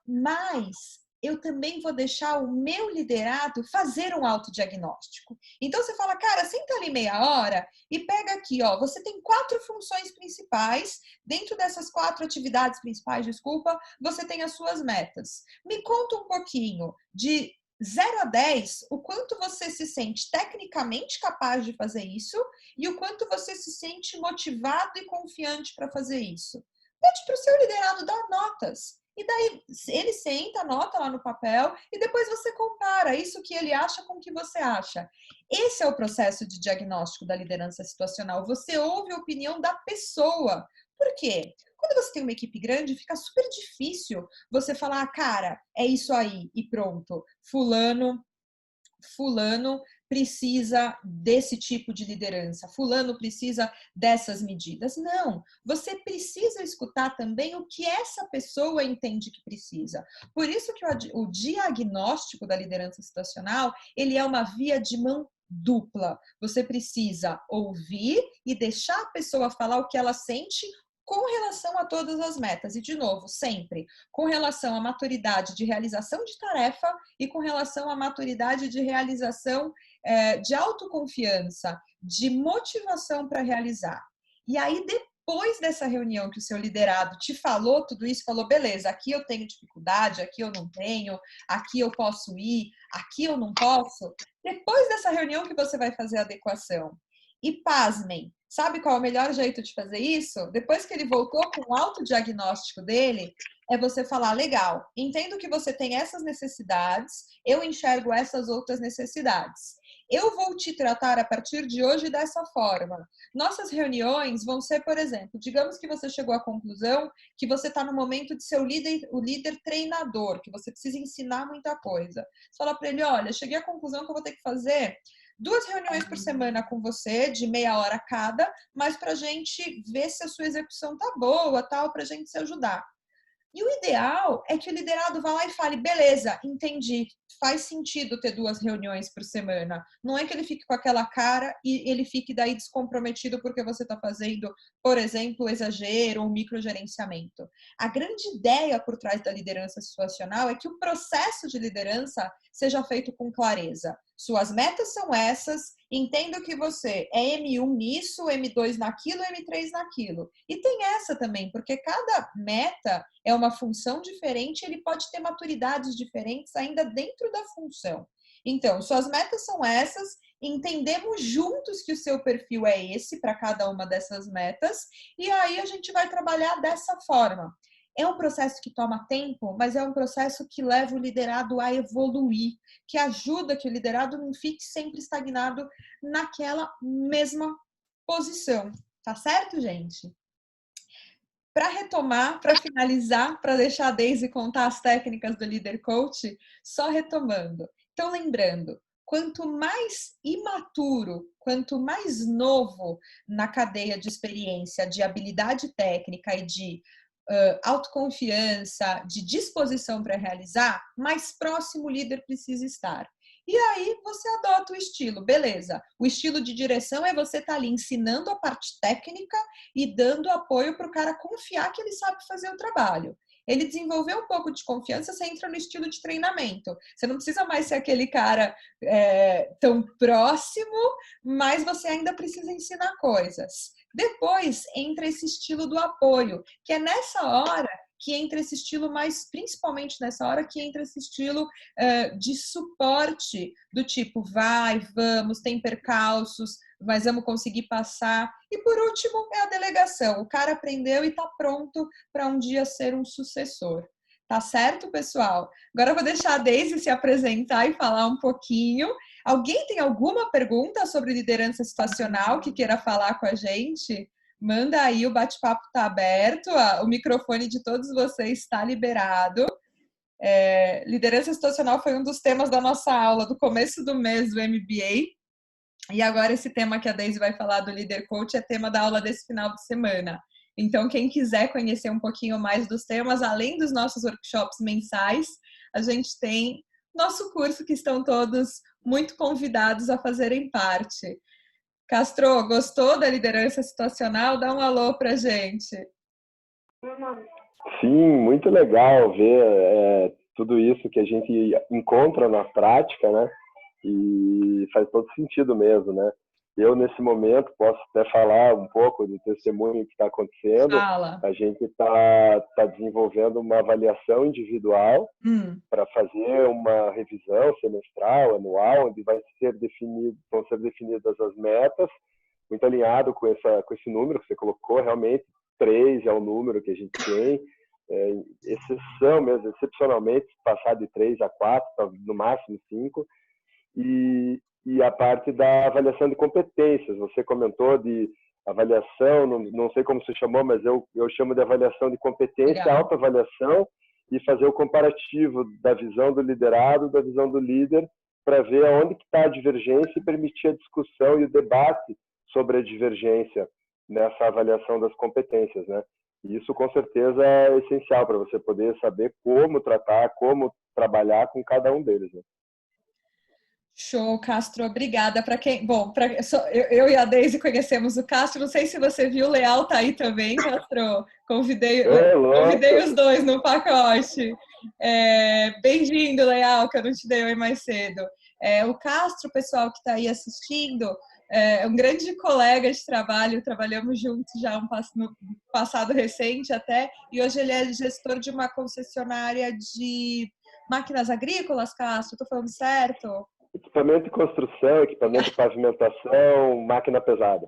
mas eu também vou deixar o meu liderado fazer um autodiagnóstico. Então você fala, cara, senta ali meia hora e pega aqui, ó, você tem 4 funções principais, dentro dessas 4 atividades principais, desculpa, você tem as suas metas. Me conta um pouquinho de 0 a 10, o quanto você se sente tecnicamente capaz de fazer isso e o quanto você se sente motivado e confiante para fazer isso. Pede para o seu liderado dar notas. E daí ele senta, anota lá no papel e depois você compara isso que ele acha com o que você acha. Esse é o processo de diagnóstico da liderança situacional. Você ouve a opinião da pessoa. Por quê? Quando você tem uma equipe grande, fica super difícil você falar, cara, é isso aí e pronto. Fulano precisa desse tipo de liderança, fulano precisa dessas medidas. Não, você precisa escutar também o que essa pessoa entende que precisa. Por isso que o diagnóstico da liderança situacional, ele é uma via de mão dupla. Você precisa ouvir e deixar a pessoa falar o que ela sente com relação a todas as metas. E, de novo, sempre com relação à maturidade de realização de tarefa e com relação à maturidade de realização de autoconfiança, de motivação para realizar. E aí, depois dessa reunião que o seu liderado te falou tudo isso, falou, beleza, aqui eu tenho dificuldade, aqui eu não tenho, aqui eu posso ir, aqui eu não posso. Depois dessa reunião que você vai fazer a adequação. E pasmem, sabe qual é o melhor jeito de fazer isso? Depois que ele voltou com o autodiagnóstico dele, é você falar, legal, entendo que você tem essas necessidades, eu enxergo essas outras necessidades. eu vou te tratar a partir de hoje dessa forma. Nossas reuniões vão ser, por exemplo, digamos que você chegou à conclusão que você está no momento de ser o líder treinador, que você precisa ensinar muita coisa. Você fala para ele, olha, cheguei à conclusão que eu vou ter que fazer 2 reuniões por semana com você, de meia hora cada, mas para a gente ver se a sua execução tá boa, tal, para a gente se ajudar. E o ideal é que o liderado vá lá e fale, beleza, entendi, faz sentido ter 2 reuniões por semana. Não é que ele fique com aquela cara e ele fique daí descomprometido porque você está fazendo, por exemplo, exagero ou microgerenciamento. A grande ideia por trás da liderança situacional é que o processo de liderança seja feito com clareza. Suas metas são essas, entendo que você é M1 nisso, M2 naquilo, M3 naquilo. E tem essa também, porque cada meta é uma função diferente, ele pode ter maturidades diferentes ainda dentro da função. Então, suas metas são essas, entendemos juntos que o seu perfil é esse para cada uma dessas metas, e aí a gente vai trabalhar dessa forma. É um processo que toma tempo, mas é um processo que leva o liderado a evoluir, que ajuda que o liderado não fique sempre estagnado naquela mesma posição. Tá certo, gente? Para retomar, para finalizar, para deixar a Daisy contar as técnicas do Líder Coach, só retomando. Então, lembrando, quanto mais imaturo, quanto mais novo na cadeia de experiência, de habilidade técnica e de autoconfiança, de disposição para realizar, mais próximo o líder precisa estar. E aí você adota o estilo, beleza. O estilo de direção é você estar ali ensinando a parte técnica e dando apoio para o cara confiar que ele sabe fazer o trabalho. Ele desenvolveu um pouco de confiança, você entra no estilo de treinamento. Você não precisa mais ser aquele cara tão próximo, mas você ainda precisa ensinar coisas. Depois entra esse estilo do apoio, que é nessa hora que entra esse estilo mais, principalmente nessa hora que entra esse estilo de suporte, do tipo, vai, vamos, tem percalços, mas vamos conseguir passar. E por último é a delegação. O cara aprendeu e está pronto para um dia ser um sucessor. Tá certo, pessoal? Agora eu vou deixar a Daisy se apresentar e falar um pouquinho. Alguém tem alguma pergunta sobre liderança situacional que queira falar com a gente? Manda aí, o bate-papo está aberto, o microfone de todos vocês está liberado. Liderança situacional foi um dos temas da nossa aula do começo do mês do MBA. E agora esse tema que a Daisy vai falar do Líder Coach é tema da aula desse final de semana. Então, quem quiser conhecer um pouquinho mais dos temas, além dos nossos workshops mensais, a gente tem nosso curso que estão todos muito convidados a fazerem parte. Castro, gostou da liderança situacional? Dá um alô pra gente. Sim, muito legal ver tudo isso que a gente encontra na prática, né? E faz todo sentido mesmo, né? Eu, nesse momento, posso até falar um pouco do testemunho que está acontecendo. Fala. A gente está desenvolvendo uma avaliação individual para fazer uma revisão semestral, anual, onde vão ser definidas as metas, muito alinhado com esse número que você colocou. Realmente, 3 é o número que a gente tem. Exceção mesmo, excepcionalmente, passar de 3 a 4, no máximo 5. E a parte da avaliação de competências. Você comentou de avaliação, não sei como você chamou, mas eu chamo de avaliação de competência, autoavaliação, e fazer o comparativo da visão do liderado, da visão do líder, para ver aonde que está a divergência e permitir a discussão e o debate sobre a divergência nessa avaliação das competências, né? E isso, com certeza, é essencial para você poder saber como tratar, como trabalhar com cada um deles, né? Show, Castro, obrigada. Para quem, bom, eu e a Daisy conhecemos o Castro. Não sei se você viu, o Leal tá aí também, Castro. Convidei os dois no pacote. Bem-vindo, Leal, que eu não te dei oi mais cedo. O Castro, pessoal que está aí assistindo, é um grande colega de trabalho. Trabalhamos juntos já no passado recente até, e hoje ele é gestor de uma concessionária de máquinas agrícolas, Castro. Estou falando certo? Equipamento de construção, equipamento de pavimentação, máquina pesada.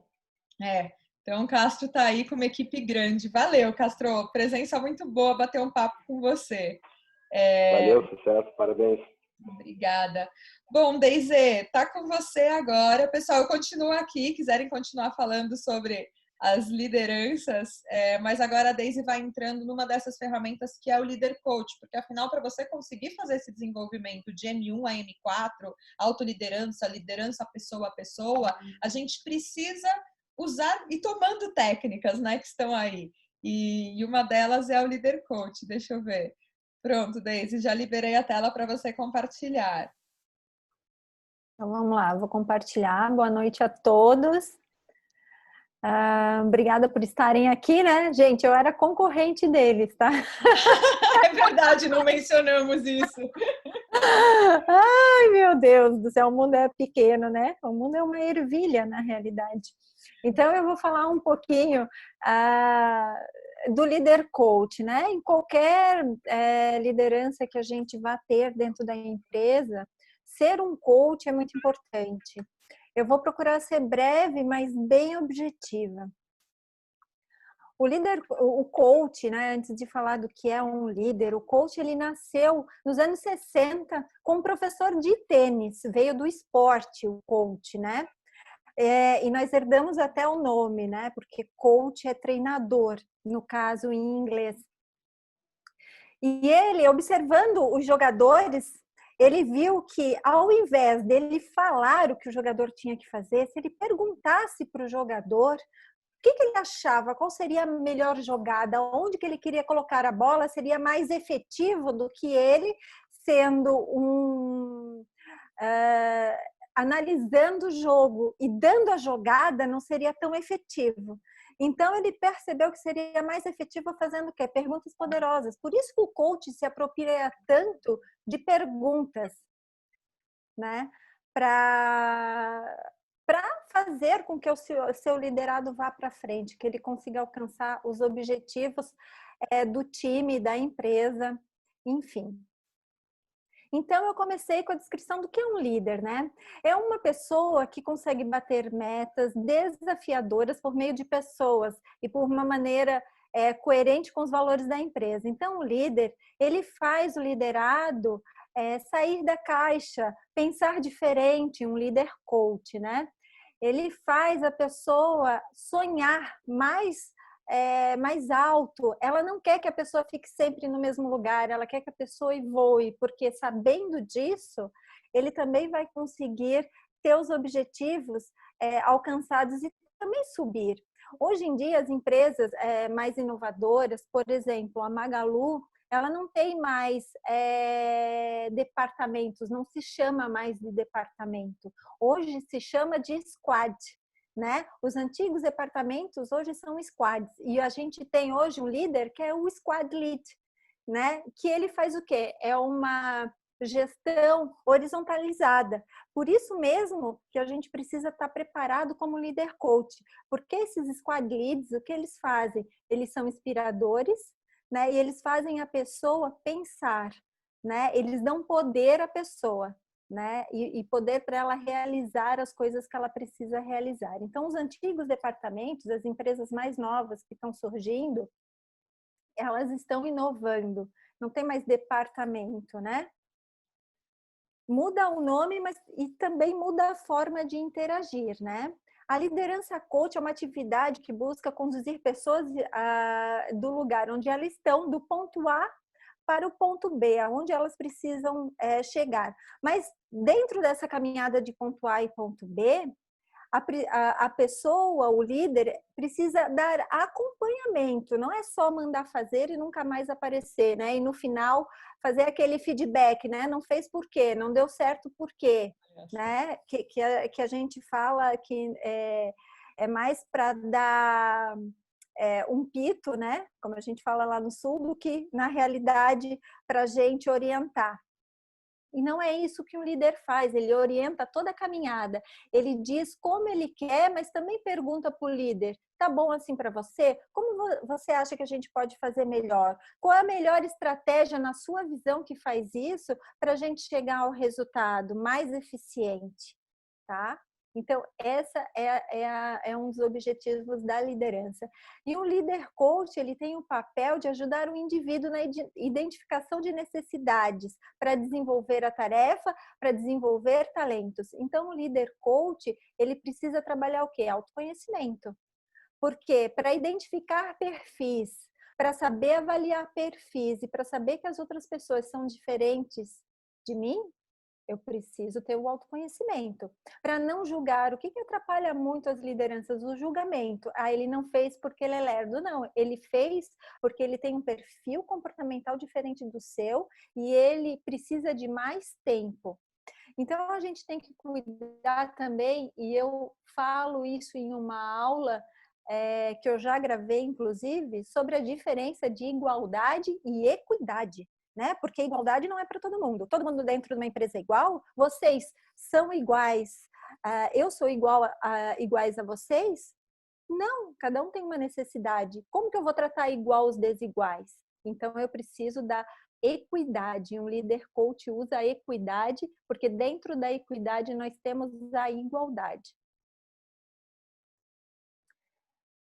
Então o Castro está aí com uma equipe grande. Valeu, Castro. Presença muito boa, bater um papo com você. Valeu, sucesso, parabéns. Obrigada. Bom, Deise, tá com você agora. Pessoal, eu continuo aqui, quiserem continuar falando sobre as lideranças, mas agora a Deise vai entrando numa dessas ferramentas que é o Leader Coach, porque afinal, para você conseguir fazer esse desenvolvimento de M1 a M4, autoliderança, liderança pessoa a pessoa, a gente precisa usar e tomando técnicas, né, que estão aí. E uma delas é o Leader Coach, deixa eu ver. Pronto, Deise, já liberei a tela para você compartilhar. Então vamos lá, vou compartilhar. Boa noite a todos. Obrigada por estarem aqui, né? Gente, eu era concorrente deles, tá? É verdade, não mencionamos isso. Ai, meu Deus do céu, o mundo é pequeno, né? O mundo é uma ervilha, na realidade. Então, eu vou falar um pouquinho do líder coach, né? Em qualquer liderança que a gente vá ter dentro da empresa, ser um coach é muito importante. Eu vou procurar ser breve, mas bem objetiva. O coach, né, antes de falar do que é um líder, o coach ele nasceu nos anos 60 como professor de tênis, veio do esporte o coach, né? E nós herdamos até o nome, né? Porque coach é treinador, no caso em inglês. E ele, observando os jogadores, ele viu que ao invés dele falar o que o jogador tinha que fazer, se ele perguntasse para o jogador o que ele achava, qual seria a melhor jogada, onde que ele queria colocar a bola, seria mais efetivo do que ele sendo analisando o jogo e dando a jogada, não seria tão efetivo. Então, ele percebeu que seria mais efetivo fazendo o quê? Perguntas poderosas. Por isso que o coach se apropria tanto de perguntas, né? Para fazer com que o seu liderado vá para frente, que ele consiga alcançar os objetivos do time, da empresa, enfim. Então, eu comecei com a descrição do que é um líder, né? É uma pessoa que consegue bater metas desafiadoras por meio de pessoas e por uma maneira coerente com os valores da empresa. Então, o líder, ele faz o liderado sair da caixa, pensar diferente, um líder coach, né? Ele faz a pessoa sonhar mais alto. Ela não quer que a pessoa fique sempre no mesmo lugar, ela quer que a pessoa voe, porque sabendo disso, ele também vai conseguir ter os objetivos alcançados e também subir. Hoje em dia, as empresas mais inovadoras, por exemplo, a Magalu, ela não tem mais departamentos, não se chama mais de departamento. Hoje se chama de squad, né? Os antigos departamentos hoje são squads. E a gente tem hoje um líder que é o squad lead, né? Que ele faz o quê? É uma gestão horizontalizada. Por isso mesmo que a gente precisa estar preparado como líder coach. Porque esses squad leads, o que eles fazem? Eles são inspiradores, né? E eles fazem a pessoa pensar, né? Eles dão poder à pessoa, né? E poder para ela realizar as coisas que ela precisa realizar. Então, os antigos departamentos, as empresas mais novas que estão surgindo, elas estão inovando. Não tem mais departamento, né? Muda o nome, mas e também muda a forma de interagir, né? A liderança coach é uma atividade que busca conduzir pessoas do lugar onde elas estão, do ponto A para o ponto B, aonde elas precisam chegar. Mas dentro dessa caminhada de ponto A e ponto B, a pessoa, o líder, precisa dar acompanhamento, não é só mandar fazer e nunca mais aparecer, né? E no final fazer aquele feedback, né? Não fez por quê? Não deu certo por quê? Né? Que a gente fala que é mais para dar um pito, né? Como a gente fala lá no sul, do que na realidade para a gente orientar. E não é isso que um líder faz, ele orienta toda a caminhada. Ele diz como ele quer, mas também pergunta para o líder: tá bom assim para você? Como você acha que a gente pode fazer melhor? Qual é a melhor estratégia na sua visão que faz isso para a gente chegar ao resultado mais eficiente? Tá? Então, essa é um dos objetivos da liderança. E o líder coach, ele tem o papel de ajudar o indivíduo na identificação de necessidades para desenvolver a tarefa, para desenvolver talentos. Então, o líder coach, ele precisa trabalhar o quê? Autoconhecimento. Porque para identificar perfis, para saber avaliar perfis e para saber que as outras pessoas são diferentes de mim, eu preciso ter o autoconhecimento. Para não julgar, o que atrapalha muito as lideranças? O julgamento. Ah, ele não fez porque ele é lerdo. Não, ele fez porque ele tem um perfil comportamental diferente do seu e ele precisa de mais tempo. Então, a gente tem que cuidar também, e eu falo isso em uma aula que eu já gravei, inclusive, sobre a diferença de igualdade e equidade. Né? Porque igualdade não é para todo mundo dentro de uma empresa é igual, vocês são iguais, eu sou iguais a vocês? Não, cada um tem uma necessidade. Como que eu vou tratar igual os desiguais? Então eu preciso da equidade. Um líder coach usa a equidade, porque dentro da equidade nós temos a igualdade.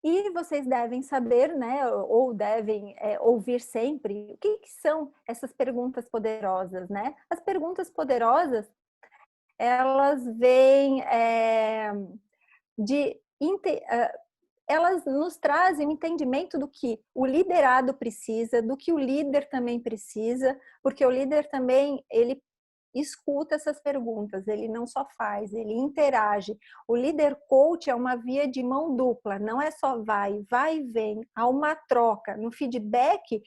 E vocês devem saber, né, ou devem ouvir sempre, o que são essas perguntas poderosas, né? As perguntas poderosas, elas vêm elas nos trazem o entendimento do que o liderado precisa, do que o líder também precisa, porque o líder também, ele escuta essas perguntas, ele não só faz, ele interage. O líder coach é uma via de mão dupla, não é só vai e vem, há uma troca. No feedback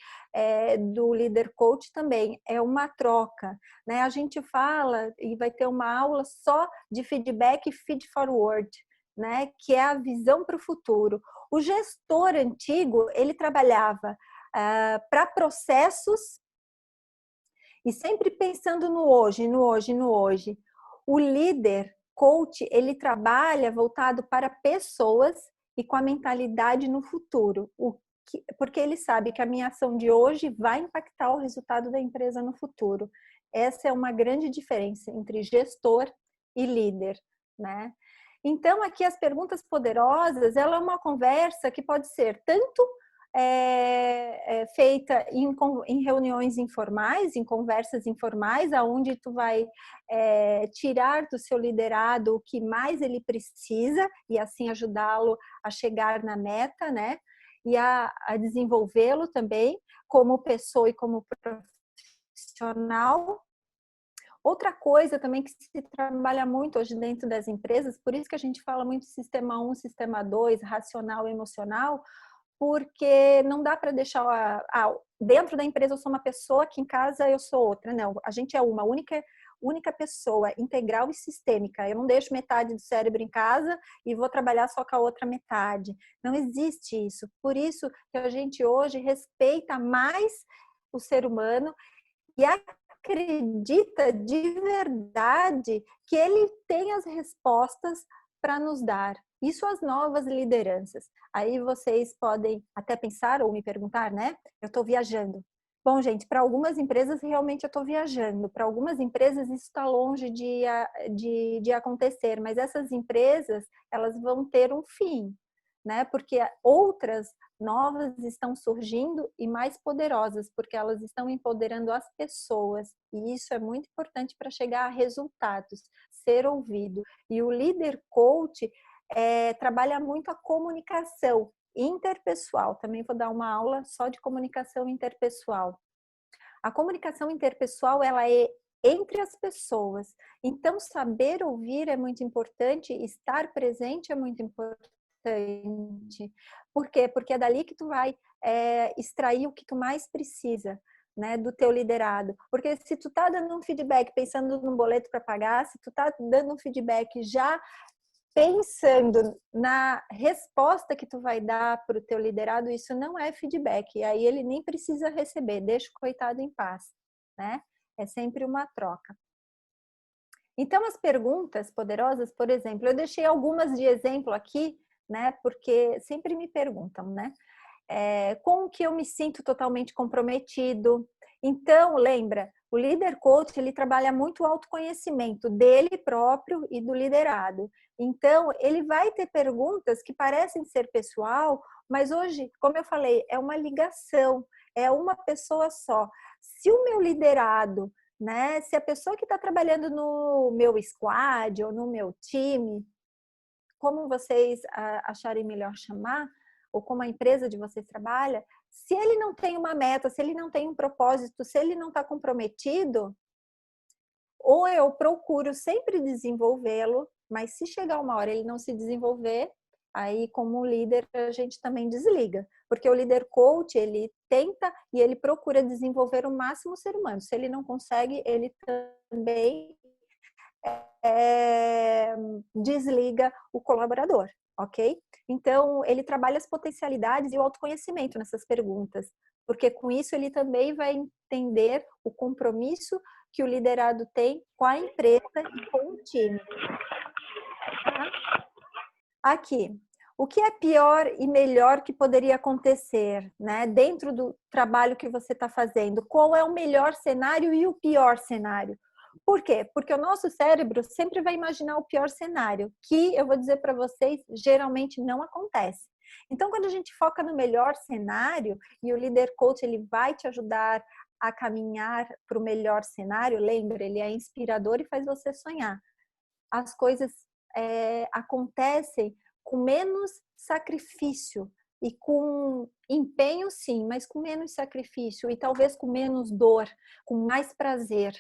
do líder coach também é uma troca, né? A gente fala e vai ter uma aula só de feedback e feed forward, né? Que é a visão para o futuro. O gestor antigo, ele trabalhava para processos e sempre pensando no hoje, no hoje, no hoje. O líder coach, ele trabalha voltado para pessoas e com a mentalidade no futuro. Porque ele sabe que a minha ação de hoje vai impactar o resultado da empresa no futuro. Essa é uma grande diferença entre gestor e líder, né? Então, aqui as perguntas poderosas, ela é uma conversa que pode ser tanto feita em reuniões informais, em conversas informais, aonde tu vai tirar do seu liderado o que mais ele precisa e assim ajudá-lo a chegar na meta, né? E a desenvolvê-lo também como pessoa e como profissional. Outra coisa também que se trabalha muito hoje dentro das empresas, por isso que a gente fala muito sistema 1, sistema 2, racional e emocional, porque não dá para deixar dentro da empresa eu sou uma pessoa, aqui em casa eu sou outra, não, a gente é uma única pessoa, integral e sistêmica. Eu não deixo metade do cérebro em casa e vou trabalhar só com a outra metade. Não existe isso. Por isso que a gente hoje respeita mais o ser humano e acredita de verdade que ele tem as respostas para nos dar. Isso as novas lideranças. Aí vocês podem até pensar ou me perguntar, né? Eu estou viajando. Bom, gente, para algumas empresas realmente eu estou viajando. Para algumas empresas isso está longe de acontecer. Mas essas empresas, elas vão ter um fim, né? Porque outras novas estão surgindo e mais poderosas, porque elas estão empoderando as pessoas. E isso é muito importante para chegar a resultados, ser ouvido. E o líder coach trabalha muito a comunicação interpessoal. Também vou dar uma aula só de comunicação interpessoal. A comunicação interpessoal, ela é entre as pessoas. Então, saber ouvir é muito importante, estar presente é muito importante. Por quê? Porque é dali que tu vai extrair o que tu mais precisa, né, do teu liderado. Porque se tu tá dando um feedback pensando num boleto para pagar, se tu tá dando um feedback já pensando na resposta que tu vai dar para o teu liderado, isso não é feedback. E aí ele nem precisa receber, deixa o coitado em paz, né? É sempre uma troca. Então, as perguntas poderosas, por exemplo, eu deixei algumas de exemplo aqui, né? Porque sempre me perguntam, né? Com o que eu me sinto totalmente comprometido. Então, lembra, O líder coach, ele trabalha muito o autoconhecimento dele próprio e do liderado. Então, ele vai ter perguntas que parecem ser pessoal, mas hoje, como eu falei, é uma ligação, é uma pessoa só. Se o meu liderado, né, se a pessoa que está trabalhando no meu squad ou no meu time, como vocês acharem melhor chamar, ou como a empresa de vocês trabalha, se ele não tem uma meta, se ele não tem um propósito, se ele não está comprometido, ou eu procuro sempre desenvolvê-lo, mas se chegar uma hora ele não se desenvolver, aí como líder a gente também desliga. Porque o líder coach, ele tenta e ele procura desenvolver o máximo o ser humano. Se ele não consegue, ele também desliga o colaborador, ok? Então, ele trabalha as potencialidades e o autoconhecimento nessas perguntas, porque com isso ele também vai entender o compromisso que o liderado tem com a empresa e com o time. Tá? Aqui, o que é pior e melhor que poderia acontecer, né? Dentro do trabalho que você está fazendo, qual é o melhor cenário e o pior cenário? Por quê? Porque o nosso cérebro sempre vai imaginar o pior cenário, que eu vou dizer para vocês, geralmente não acontece. Então, quando a gente foca no melhor cenário e o líder coach ele vai te ajudar a caminhar para o melhor cenário, lembra, ele é inspirador e faz você sonhar. As coisas acontecem com menos sacrifício e com empenho, sim, mas com menos sacrifício e talvez com menos dor, com mais prazer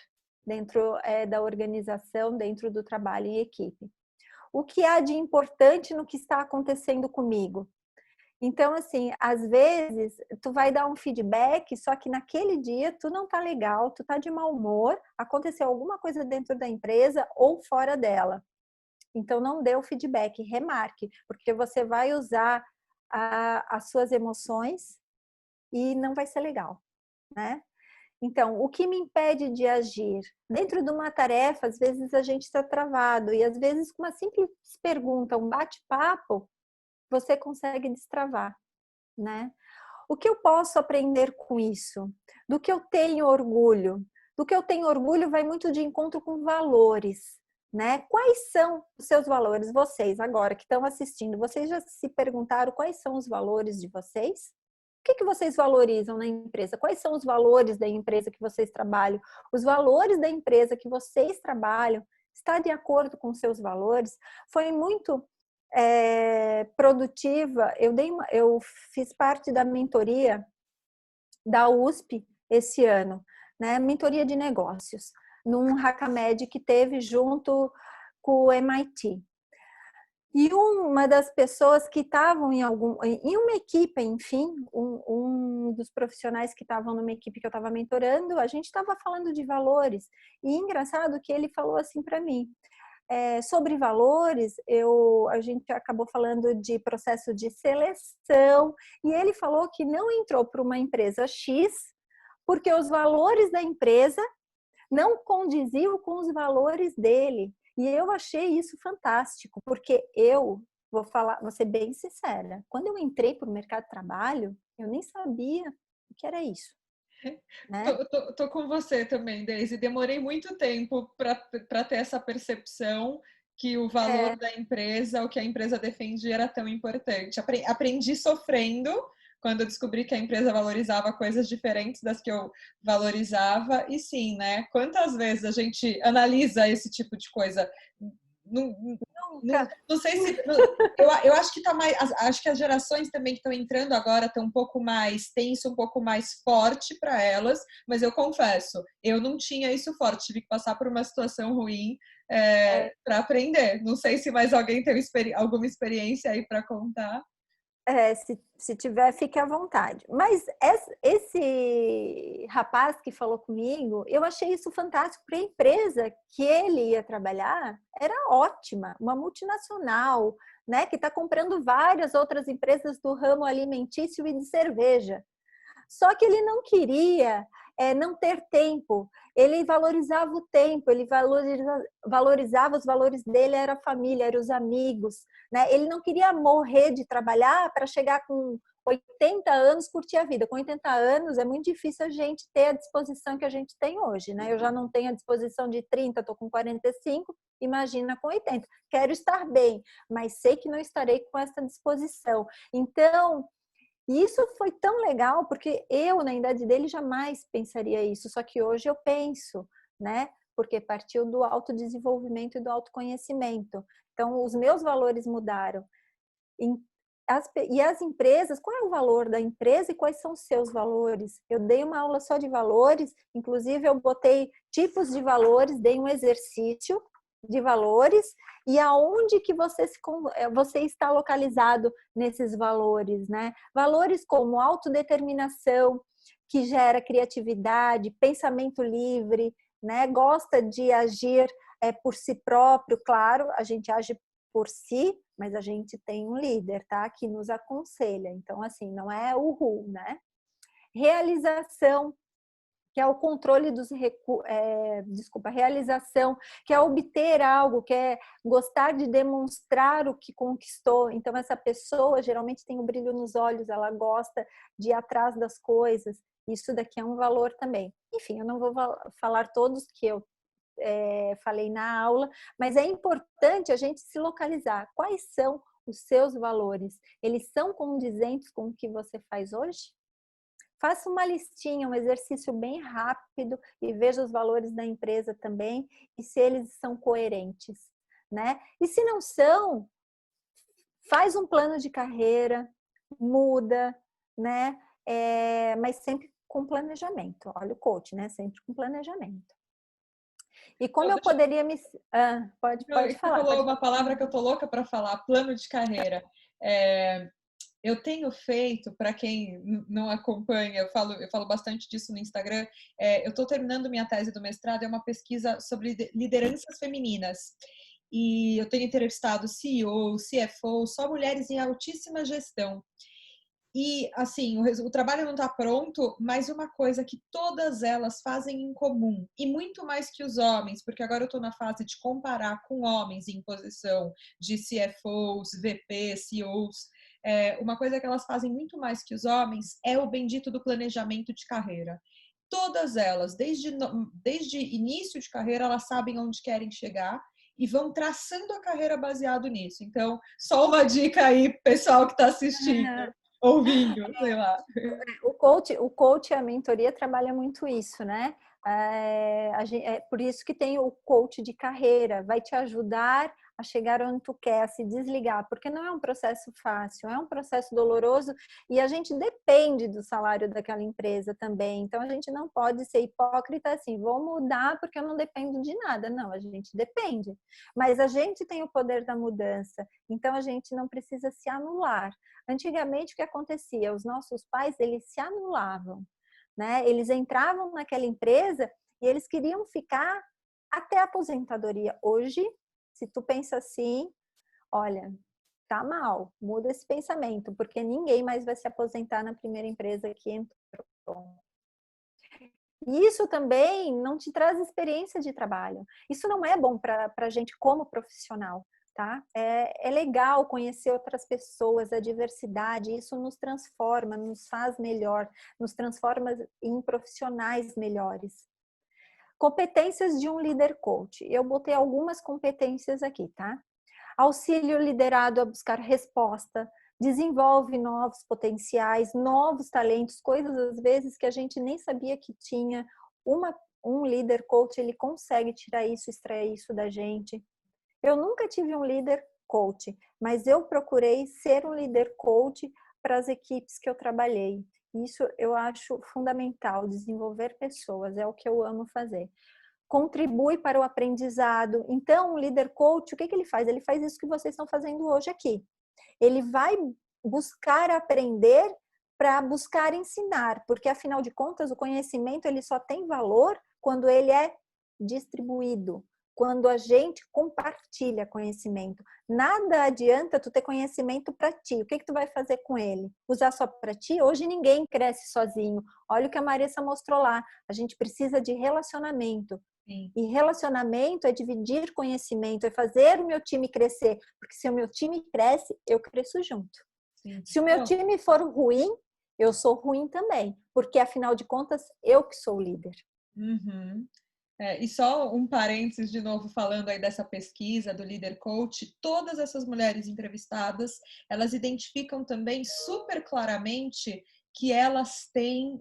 dentro da organização, dentro do trabalho em equipe. O que há de importante no que está acontecendo comigo? Então, assim, às vezes, tu vai dar um feedback, só que naquele dia tu não tá legal, tu tá de mau humor, aconteceu alguma coisa dentro da empresa ou fora dela. Então, não dê o feedback, remarque, porque você vai usar as suas emoções e não vai ser legal, né? Então, o que me impede de agir? Dentro de uma tarefa, às vezes a gente está travado e às vezes com uma simples pergunta, um bate-papo, você consegue destravar, né? O que eu posso aprender com isso? Do que eu tenho orgulho? Do que eu tenho orgulho vai muito de encontro com valores, né? Quais são os seus valores? Vocês agora que estão assistindo, vocês já se perguntaram quais são os valores de vocês? O que vocês valorizam na empresa? Quais são os valores da empresa que vocês trabalham? Os valores da empresa que vocês trabalham está de acordo com os seus valores? Foi muito produtiva. Eu fiz parte da mentoria da USP esse ano, né? Mentoria de negócios, num Hackamed que teve junto com o MIT. E uma das pessoas que estavam em uma equipe, enfim, um dos profissionais que estavam numa equipe que eu estava mentorando, a gente estava falando de valores. E engraçado que ele falou assim para mim, sobre valores, a gente acabou falando de processo de seleção, e ele falou que não entrou para uma empresa X, porque os valores da empresa não condiziam com os valores dele. E eu achei isso fantástico, porque eu vou ser bem sincera, quando eu entrei para o mercado de trabalho, eu nem sabia o que era isso. Né? Tô com você também, Deise. Demorei muito tempo para ter essa percepção que o valor da empresa, o que a empresa defendia era tão importante. Aprendi sofrendo, quando eu descobri que a empresa valorizava coisas diferentes das que eu valorizava. E sim, né? Quantas vezes a gente analisa esse tipo de coisa? Não sei se... Eu acho que tá mais... Acho que as gerações também que estão entrando agora estão um pouco mais tenso, um pouco mais forte para elas, mas eu confesso, eu não tinha isso forte, tive que passar por uma situação ruim para aprender. Não sei se mais alguém tem alguma experiência aí para contar. Se tiver, fique à vontade. Mas esse rapaz que falou comigo, eu achei isso fantástico, porque a empresa que ele ia trabalhar era ótima, uma multinacional, né, que está comprando várias outras empresas do ramo alimentício e de cerveja. Só que ele não queria não ter tempo, ele valorizava o tempo, ele valorizava os valores dele, era a família, eram os amigos, né? Ele não queria morrer de trabalhar para chegar com 80 anos curtir a vida. Com 80 anos é muito difícil a gente ter a disposição que a gente tem hoje, né? Eu já não tenho a disposição de 30, estou com 45, imagina com 80. Quero estar bem, mas sei que não estarei com essa disposição. Então, isso foi tão legal, porque eu, na idade dele, jamais pensaria isso. Só que hoje eu penso, né? Porque partiu do autodesenvolvimento e do autoconhecimento. Então, os meus valores mudaram. E as empresas, qual é o valor da empresa e quais são os seus valores? Eu dei uma aula só de valores, inclusive eu botei tipos de valores, dei um exercício de valores e aonde que você está localizado nesses valores, né? Valores como autodeterminação, que gera criatividade, pensamento livre, né? Gosta de agir por si próprio, claro, a gente age por si, mas a gente tem um líder, tá? Que nos aconselha. Então, assim, não é uhul, né? Realização, que é o controle dos realização, que é obter algo, que é gostar de demonstrar o que conquistou. Então, essa pessoa geralmente tem um brilho nos olhos, ela gosta de ir atrás das coisas. Isso daqui é um valor também. Enfim, eu não vou falar todos que eu falei na aula, mas é importante a gente se localizar. Quais são os seus valores? Eles são condizentes com o que você faz hoje? Faça uma listinha, um exercício bem rápido e veja os valores da empresa também e se eles são coerentes, né? E se não são, faz um plano de carreira, muda, né? Mas sempre com planejamento. Olha o coach, né? Sempre com planejamento. E como eu poderia me... pode falar. Você falou uma palavra que eu tô louca para falar, plano de carreira. Eu tenho feito, para quem não acompanha, eu falo bastante disso no Instagram, eu estou terminando minha tese do mestrado, é uma pesquisa sobre lideranças femininas. E eu tenho entrevistado CEO, CFO, só mulheres em altíssima gestão. E, assim, o trabalho não está pronto, mas uma coisa que todas elas fazem em comum, e muito mais que os homens, porque agora eu estou na fase de comparar com homens em posição de CFOs, VPs, CEOs, uma coisa que elas fazem muito mais que os homens é o bendito do planejamento de carreira. Todas elas, desde início de carreira, elas sabem onde querem chegar e vão traçando a carreira baseado nisso. Então, só uma dica aí, pessoal que está assistindo. Ouvindo, sei lá. O coach e a mentoria trabalha muito isso, né? Por isso que tem o coach de carreira, vai te ajudar a chegar onde tu quer, a se desligar, porque não é um processo fácil, é um processo doloroso e a gente depende do salário daquela empresa também, então a gente não pode ser hipócrita assim, vou mudar porque eu não dependo de nada, não, a gente depende, mas a gente tem o poder da mudança, então a gente não precisa se anular. Antigamente o que acontecia? Os nossos pais, eles se anulavam, né? Eles entravam naquela empresa e eles queriam ficar até a aposentadoria. Hoje, se tu pensa assim, olha, tá mal, muda esse pensamento, porque ninguém mais vai se aposentar na primeira empresa que entrou. Isso também não te traz experiência de trabalho. Isso não é bom para a gente como profissional, tá? É legal conhecer outras pessoas, a diversidade, isso nos transforma, nos faz melhor, nos transforma em profissionais melhores. Competências de um líder coach. Eu botei algumas competências aqui, tá? Auxílio liderado a buscar resposta, desenvolve novos potenciais, novos talentos, coisas às vezes que a gente nem sabia que tinha. Um líder coach, ele consegue tirar isso, extrair isso da gente. Eu nunca tive um líder coach, mas eu procurei ser um líder coach para as equipes que eu trabalhei. Isso eu acho fundamental, desenvolver pessoas, é o que eu amo fazer. Contribui para o aprendizado. Então, um líder coach, o que ele faz? Ele faz isso que vocês estão fazendo hoje aqui. Ele vai buscar aprender para buscar ensinar, porque afinal de contas, o conhecimento ele só tem valor quando ele é distribuído. Quando a gente compartilha conhecimento. Nada adianta tu ter conhecimento para ti. O que tu vai fazer com ele? Usar só para ti? Hoje ninguém cresce sozinho. Olha o que a Marissa mostrou lá. A gente precisa de relacionamento. Sim. E relacionamento é dividir conhecimento, é fazer o meu time crescer. Porque se o meu time cresce, eu cresço junto. Sim. Se o meu time for ruim, eu sou ruim também, porque afinal de contas, eu que sou o líder. Uhum. E só um parênteses de novo falando aí dessa pesquisa do Líder Coach, todas essas mulheres entrevistadas, elas identificam também super claramente que elas têm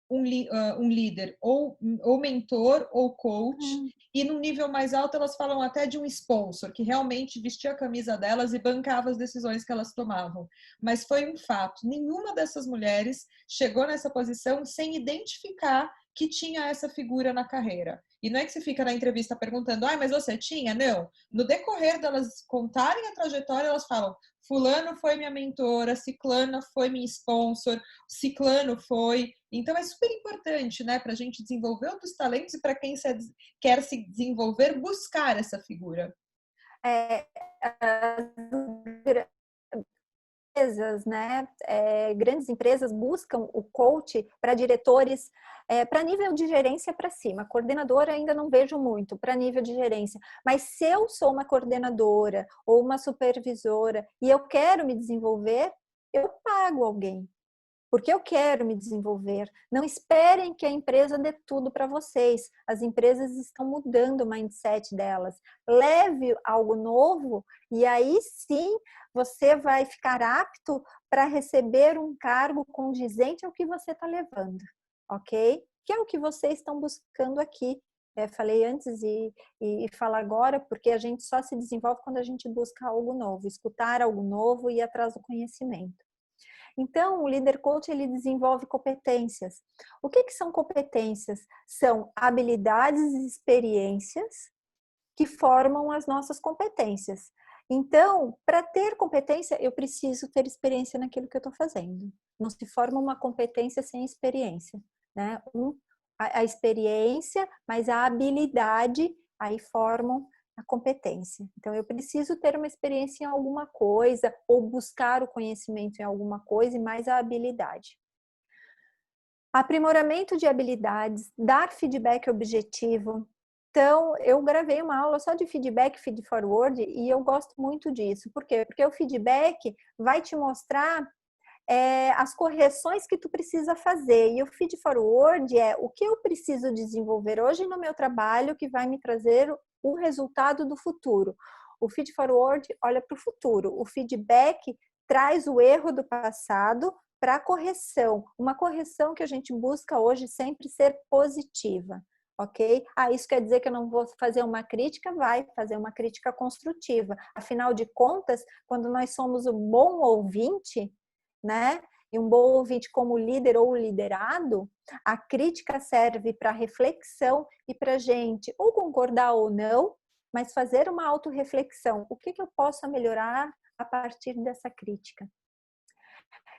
um líder ou mentor ou coach, e no nível mais alto elas falam até de um sponsor, que realmente vestia a camisa delas e bancava as decisões que elas tomavam. Mas foi um fato, nenhuma dessas mulheres chegou nessa posição sem identificar que tinha essa figura na carreira. E não é que você fica na entrevista perguntando, mas você tinha? Não. No decorrer delas contarem a trajetória, elas falam, fulano foi minha mentora, ciclana foi minha sponsor, ciclano foi. Então é super importante, né, para a gente desenvolver outros talentos e para quem quer se desenvolver, buscar essa figura. Empresas, né? Grandes empresas buscam o coach para diretores, para nível de gerência para cima. Coordenadora ainda não vejo muito, para nível de gerência. Mas se eu sou uma coordenadora ou uma supervisora e eu quero me desenvolver, eu pago alguém. Porque eu quero me desenvolver. Não esperem que a empresa dê tudo para vocês. As empresas estão mudando o mindset delas. Leve algo novo e aí sim você vai ficar apto para receber um cargo condizente ao que você está levando, ok? Que é o que vocês estão buscando aqui. Falei antes e falo agora, porque a gente só se desenvolve quando a gente busca algo novo, escutar algo novo e ir atrás do conhecimento. Então, o líder coach, ele desenvolve competências. O que são competências? São habilidades e experiências que formam as nossas competências. Então, para ter competência, eu preciso ter experiência naquilo que eu estou fazendo. Não se forma uma competência sem experiência, né? A experiência, mas a habilidade, aí formam a competência. Então, eu preciso ter uma experiência em alguma coisa ou buscar o conhecimento em alguma coisa e mais a habilidade. Aprimoramento de habilidades, dar feedback objetivo. Então, eu gravei uma aula só de feedback, feed forward, e eu gosto muito disso. Por quê? Porque o feedback vai te mostrar as correções que tu precisa fazer. E o feed forward é o que eu preciso desenvolver hoje no meu trabalho que vai me trazer o resultado do futuro. O feed forward olha para o futuro. O feedback traz o erro do passado para a correção. Uma correção que a gente busca hoje sempre ser positiva. Ok? Isso quer dizer que eu não vou fazer uma crítica? Vai fazer uma crítica construtiva. Afinal de contas, quando nós somos um bom ouvinte, né? E um bom ouvinte como líder ou liderado, a crítica serve para reflexão e para a gente ou concordar ou não, mas fazer uma autorreflexão. O que eu posso melhorar a partir dessa crítica?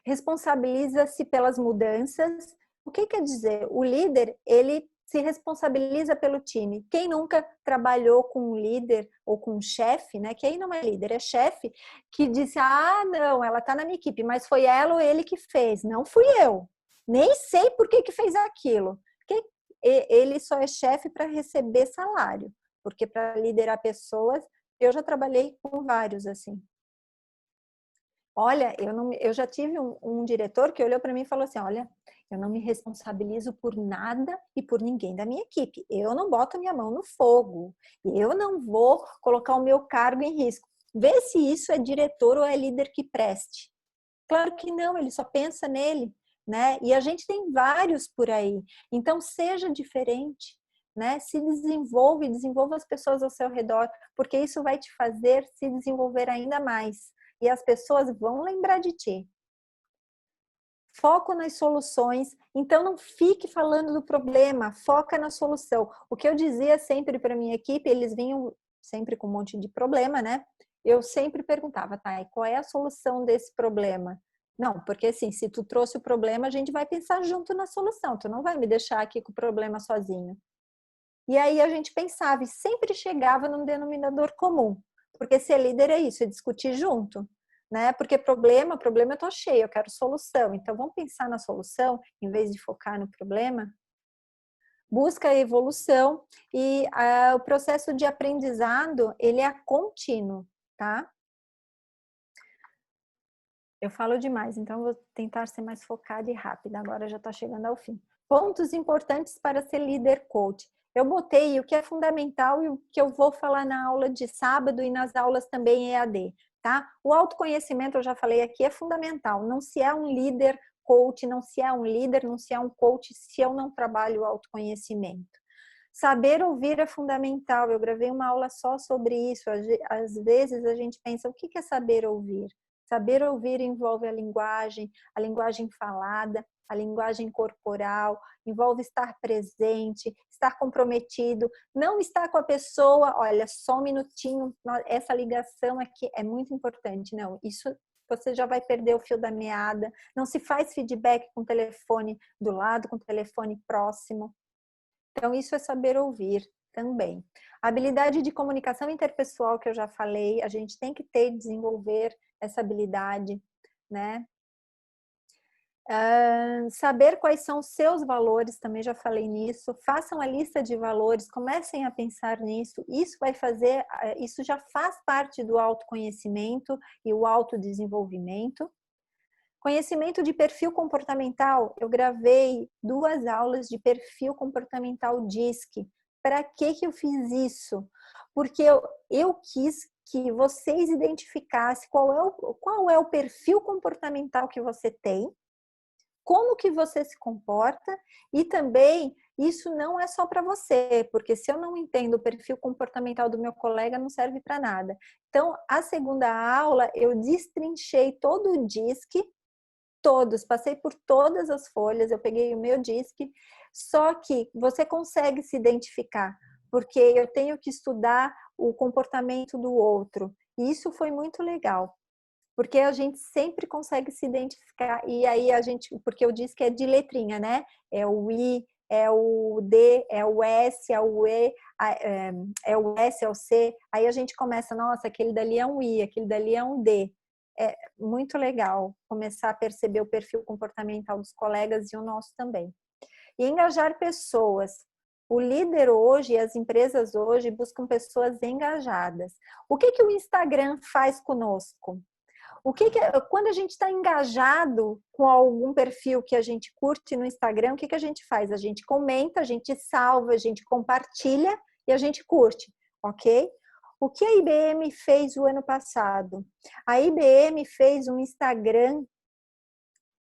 Responsabiliza-se pelas mudanças. O que quer dizer? O líder, ele se responsabiliza pelo time. Quem nunca trabalhou com um líder ou com um chefe, né? Que aí não é líder, é chefe, que disse, não, ela tá na minha equipe, mas foi ela ou ele que fez. Não fui eu. Nem sei por que fez aquilo. Porque ele só é chefe para receber salário. Porque para liderar pessoas, eu já trabalhei com vários assim. Olha, eu já tive um diretor que olhou para mim e falou assim, olha, eu não me responsabilizo por nada e por ninguém da minha equipe. Eu não boto a minha mão no fogo. Eu não vou colocar o meu cargo em risco. Vê se isso é diretor ou é líder que preste. Claro que não, ele só pensa nele, né? E a gente tem vários por aí. Então, seja diferente, né? Se desenvolva e desenvolva as pessoas ao seu redor, porque isso vai te fazer se desenvolver ainda mais. E as pessoas vão lembrar de ti. Foco nas soluções. Então, não fique falando do problema, foca na solução. O que eu dizia sempre para minha equipe, eles vinham sempre com um monte de problema, né? Eu sempre perguntava, tá, qual é a solução desse problema? Não, porque assim, se tu trouxe o problema, a gente vai pensar junto na solução. Tu não vai me deixar aqui com o problema sozinho. E aí a gente pensava e sempre chegava num denominador comum. Porque ser líder é isso, é discutir junto. Né? Porque problema eu tô cheio, eu quero solução. Então, vamos pensar na solução, em vez de focar no problema. Busca a evolução e o processo de aprendizado, ele é contínuo, tá? Eu falo demais, então vou tentar ser mais focada e rápida. Agora já está chegando ao fim. Pontos importantes para ser líder coach. Eu botei o que é fundamental e o que eu vou falar na aula de sábado e nas aulas também EAD, tá? O autoconhecimento, eu já falei aqui, é fundamental. Não se é um líder coach, não se é um líder, não se é um coach se eu não trabalho o autoconhecimento. Saber ouvir é fundamental. Eu gravei uma aula só sobre isso. Às vezes a gente pensa, o que é saber ouvir? Saber ouvir envolve a linguagem falada, a linguagem corporal, envolve estar presente, estar comprometido, não estar com a pessoa, olha, só um minutinho, essa ligação aqui é muito importante. Não, isso você já vai perder o fio da meada. Não se faz feedback com o telefone do lado, com o telefone próximo. Então, isso é saber ouvir também. A habilidade de comunicação interpessoal, que eu já falei, a gente tem que ter, desenvolver essa habilidade, né? Saber quais são os seus valores, também já falei nisso. Façam a lista de valores, comecem a pensar nisso. Isso já faz parte do autoconhecimento e o autodesenvolvimento. Conhecimento de perfil comportamental. Eu gravei 2 aulas de perfil comportamental DISC. Para que eu fiz isso? Porque eu quis que vocês identificassem qual é o perfil comportamental que você tem, como que você se comporta, e também isso não é só para você, porque se eu não entendo o perfil comportamental do meu colega, não serve para nada. Então, a segunda aula, eu destrinchei todo o DISC, passei por todas as folhas, eu peguei o meu DISC, só que você consegue se identificar, porque eu tenho que estudar o comportamento do outro, e isso foi muito legal, porque a gente sempre consegue se identificar, e aí porque eu disse que é de letrinha, né? É o I, é o D, é o S, é o E, é o S, é o C, aí a gente começa, nossa, aquele dali é um I, aquele dali é um D. É muito legal começar a perceber o perfil comportamental dos colegas e o nosso também. E engajar pessoas. O líder hoje, as empresas hoje buscam pessoas engajadas. O que o Instagram faz conosco? Quando a gente está engajado com algum perfil que a gente curte no Instagram, o que a gente faz? A gente comenta, a gente salva, a gente compartilha e a gente curte, ok? O que a IBM fez o ano passado? A IBM fez um Instagram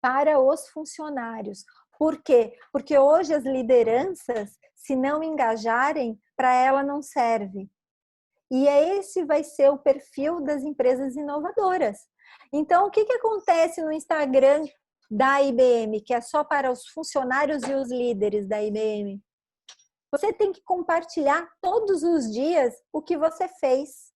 para os funcionários. Por quê? Porque hoje as lideranças, se não engajarem, para ela não serve. E esse vai ser o perfil das empresas inovadoras. Então, o que acontece no Instagram da IBM, que é só para os funcionários e os líderes da IBM? Você tem que compartilhar todos os dias o que você fez.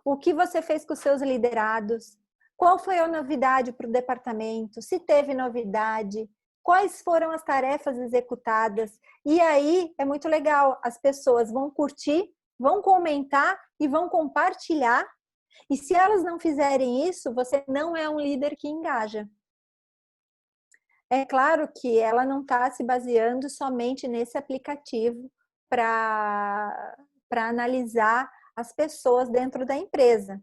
O que você fez com os seus liderados. Qual foi a novidade para o departamento? Se teve novidade. Quais foram as tarefas executadas? E aí, é muito legal. As pessoas vão curtir, vão comentar e vão compartilhar. E se elas não fizerem isso, você não é um líder que engaja. É claro que ela não está se baseando somente nesse aplicativo para analisar as pessoas dentro da empresa.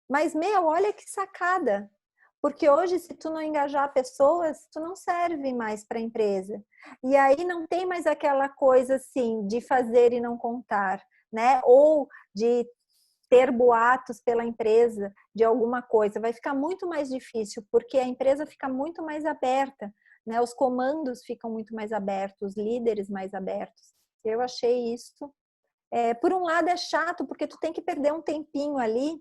Mas, olha que sacada! Porque hoje, se tu não engajar pessoas, tu não serve mais para a empresa. E aí não tem mais aquela coisa assim de fazer e não contar, né? Ou de ter boatos pela empresa de alguma coisa, vai ficar muito mais difícil, porque a empresa fica muito mais aberta, né? Os comandos ficam muito mais abertos, os líderes mais abertos. Eu achei isso. Por um lado é chato, porque tu tem que perder um tempinho ali,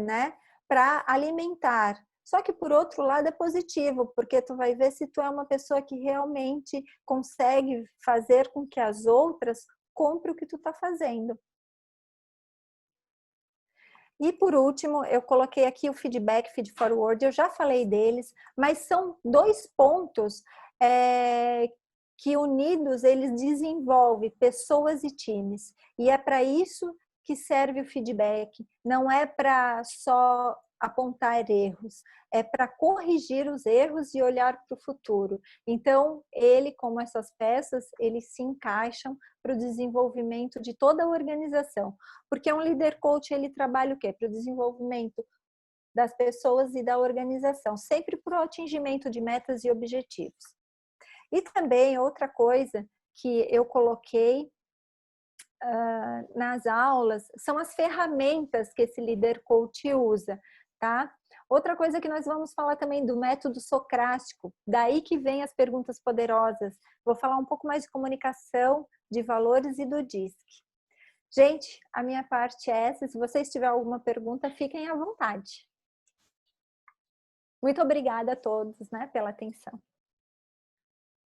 né? Para alimentar. Só que por outro lado é positivo, porque tu vai ver se tu é uma pessoa que realmente consegue fazer com que as outras comprem o que tu tá fazendo. E por último, eu coloquei aqui o feedback, feed forward, eu já falei deles, mas são 2 pontos que unidos eles desenvolvem pessoas e times. E é para isso que serve o feedback, não é para só apontar erros, é para corrigir os erros e olhar para o futuro. Então, ele, como essas peças, eles se encaixam para o desenvolvimento de toda a organização. Porque um líder coach, ele trabalha o quê? Para o desenvolvimento das pessoas e da organização, sempre para o atingimento de metas e objetivos. E também outra coisa que eu coloquei nas aulas são as ferramentas que esse líder coach usa, tá? Outra coisa que nós vamos falar também do método socrático, daí que vem as perguntas poderosas. Vou falar um pouco mais de comunicação, de valores e do DISC. Gente, a minha parte é essa. Se vocês tiverem alguma pergunta, fiquem à vontade. Muito obrigada a todos, né, pela atenção.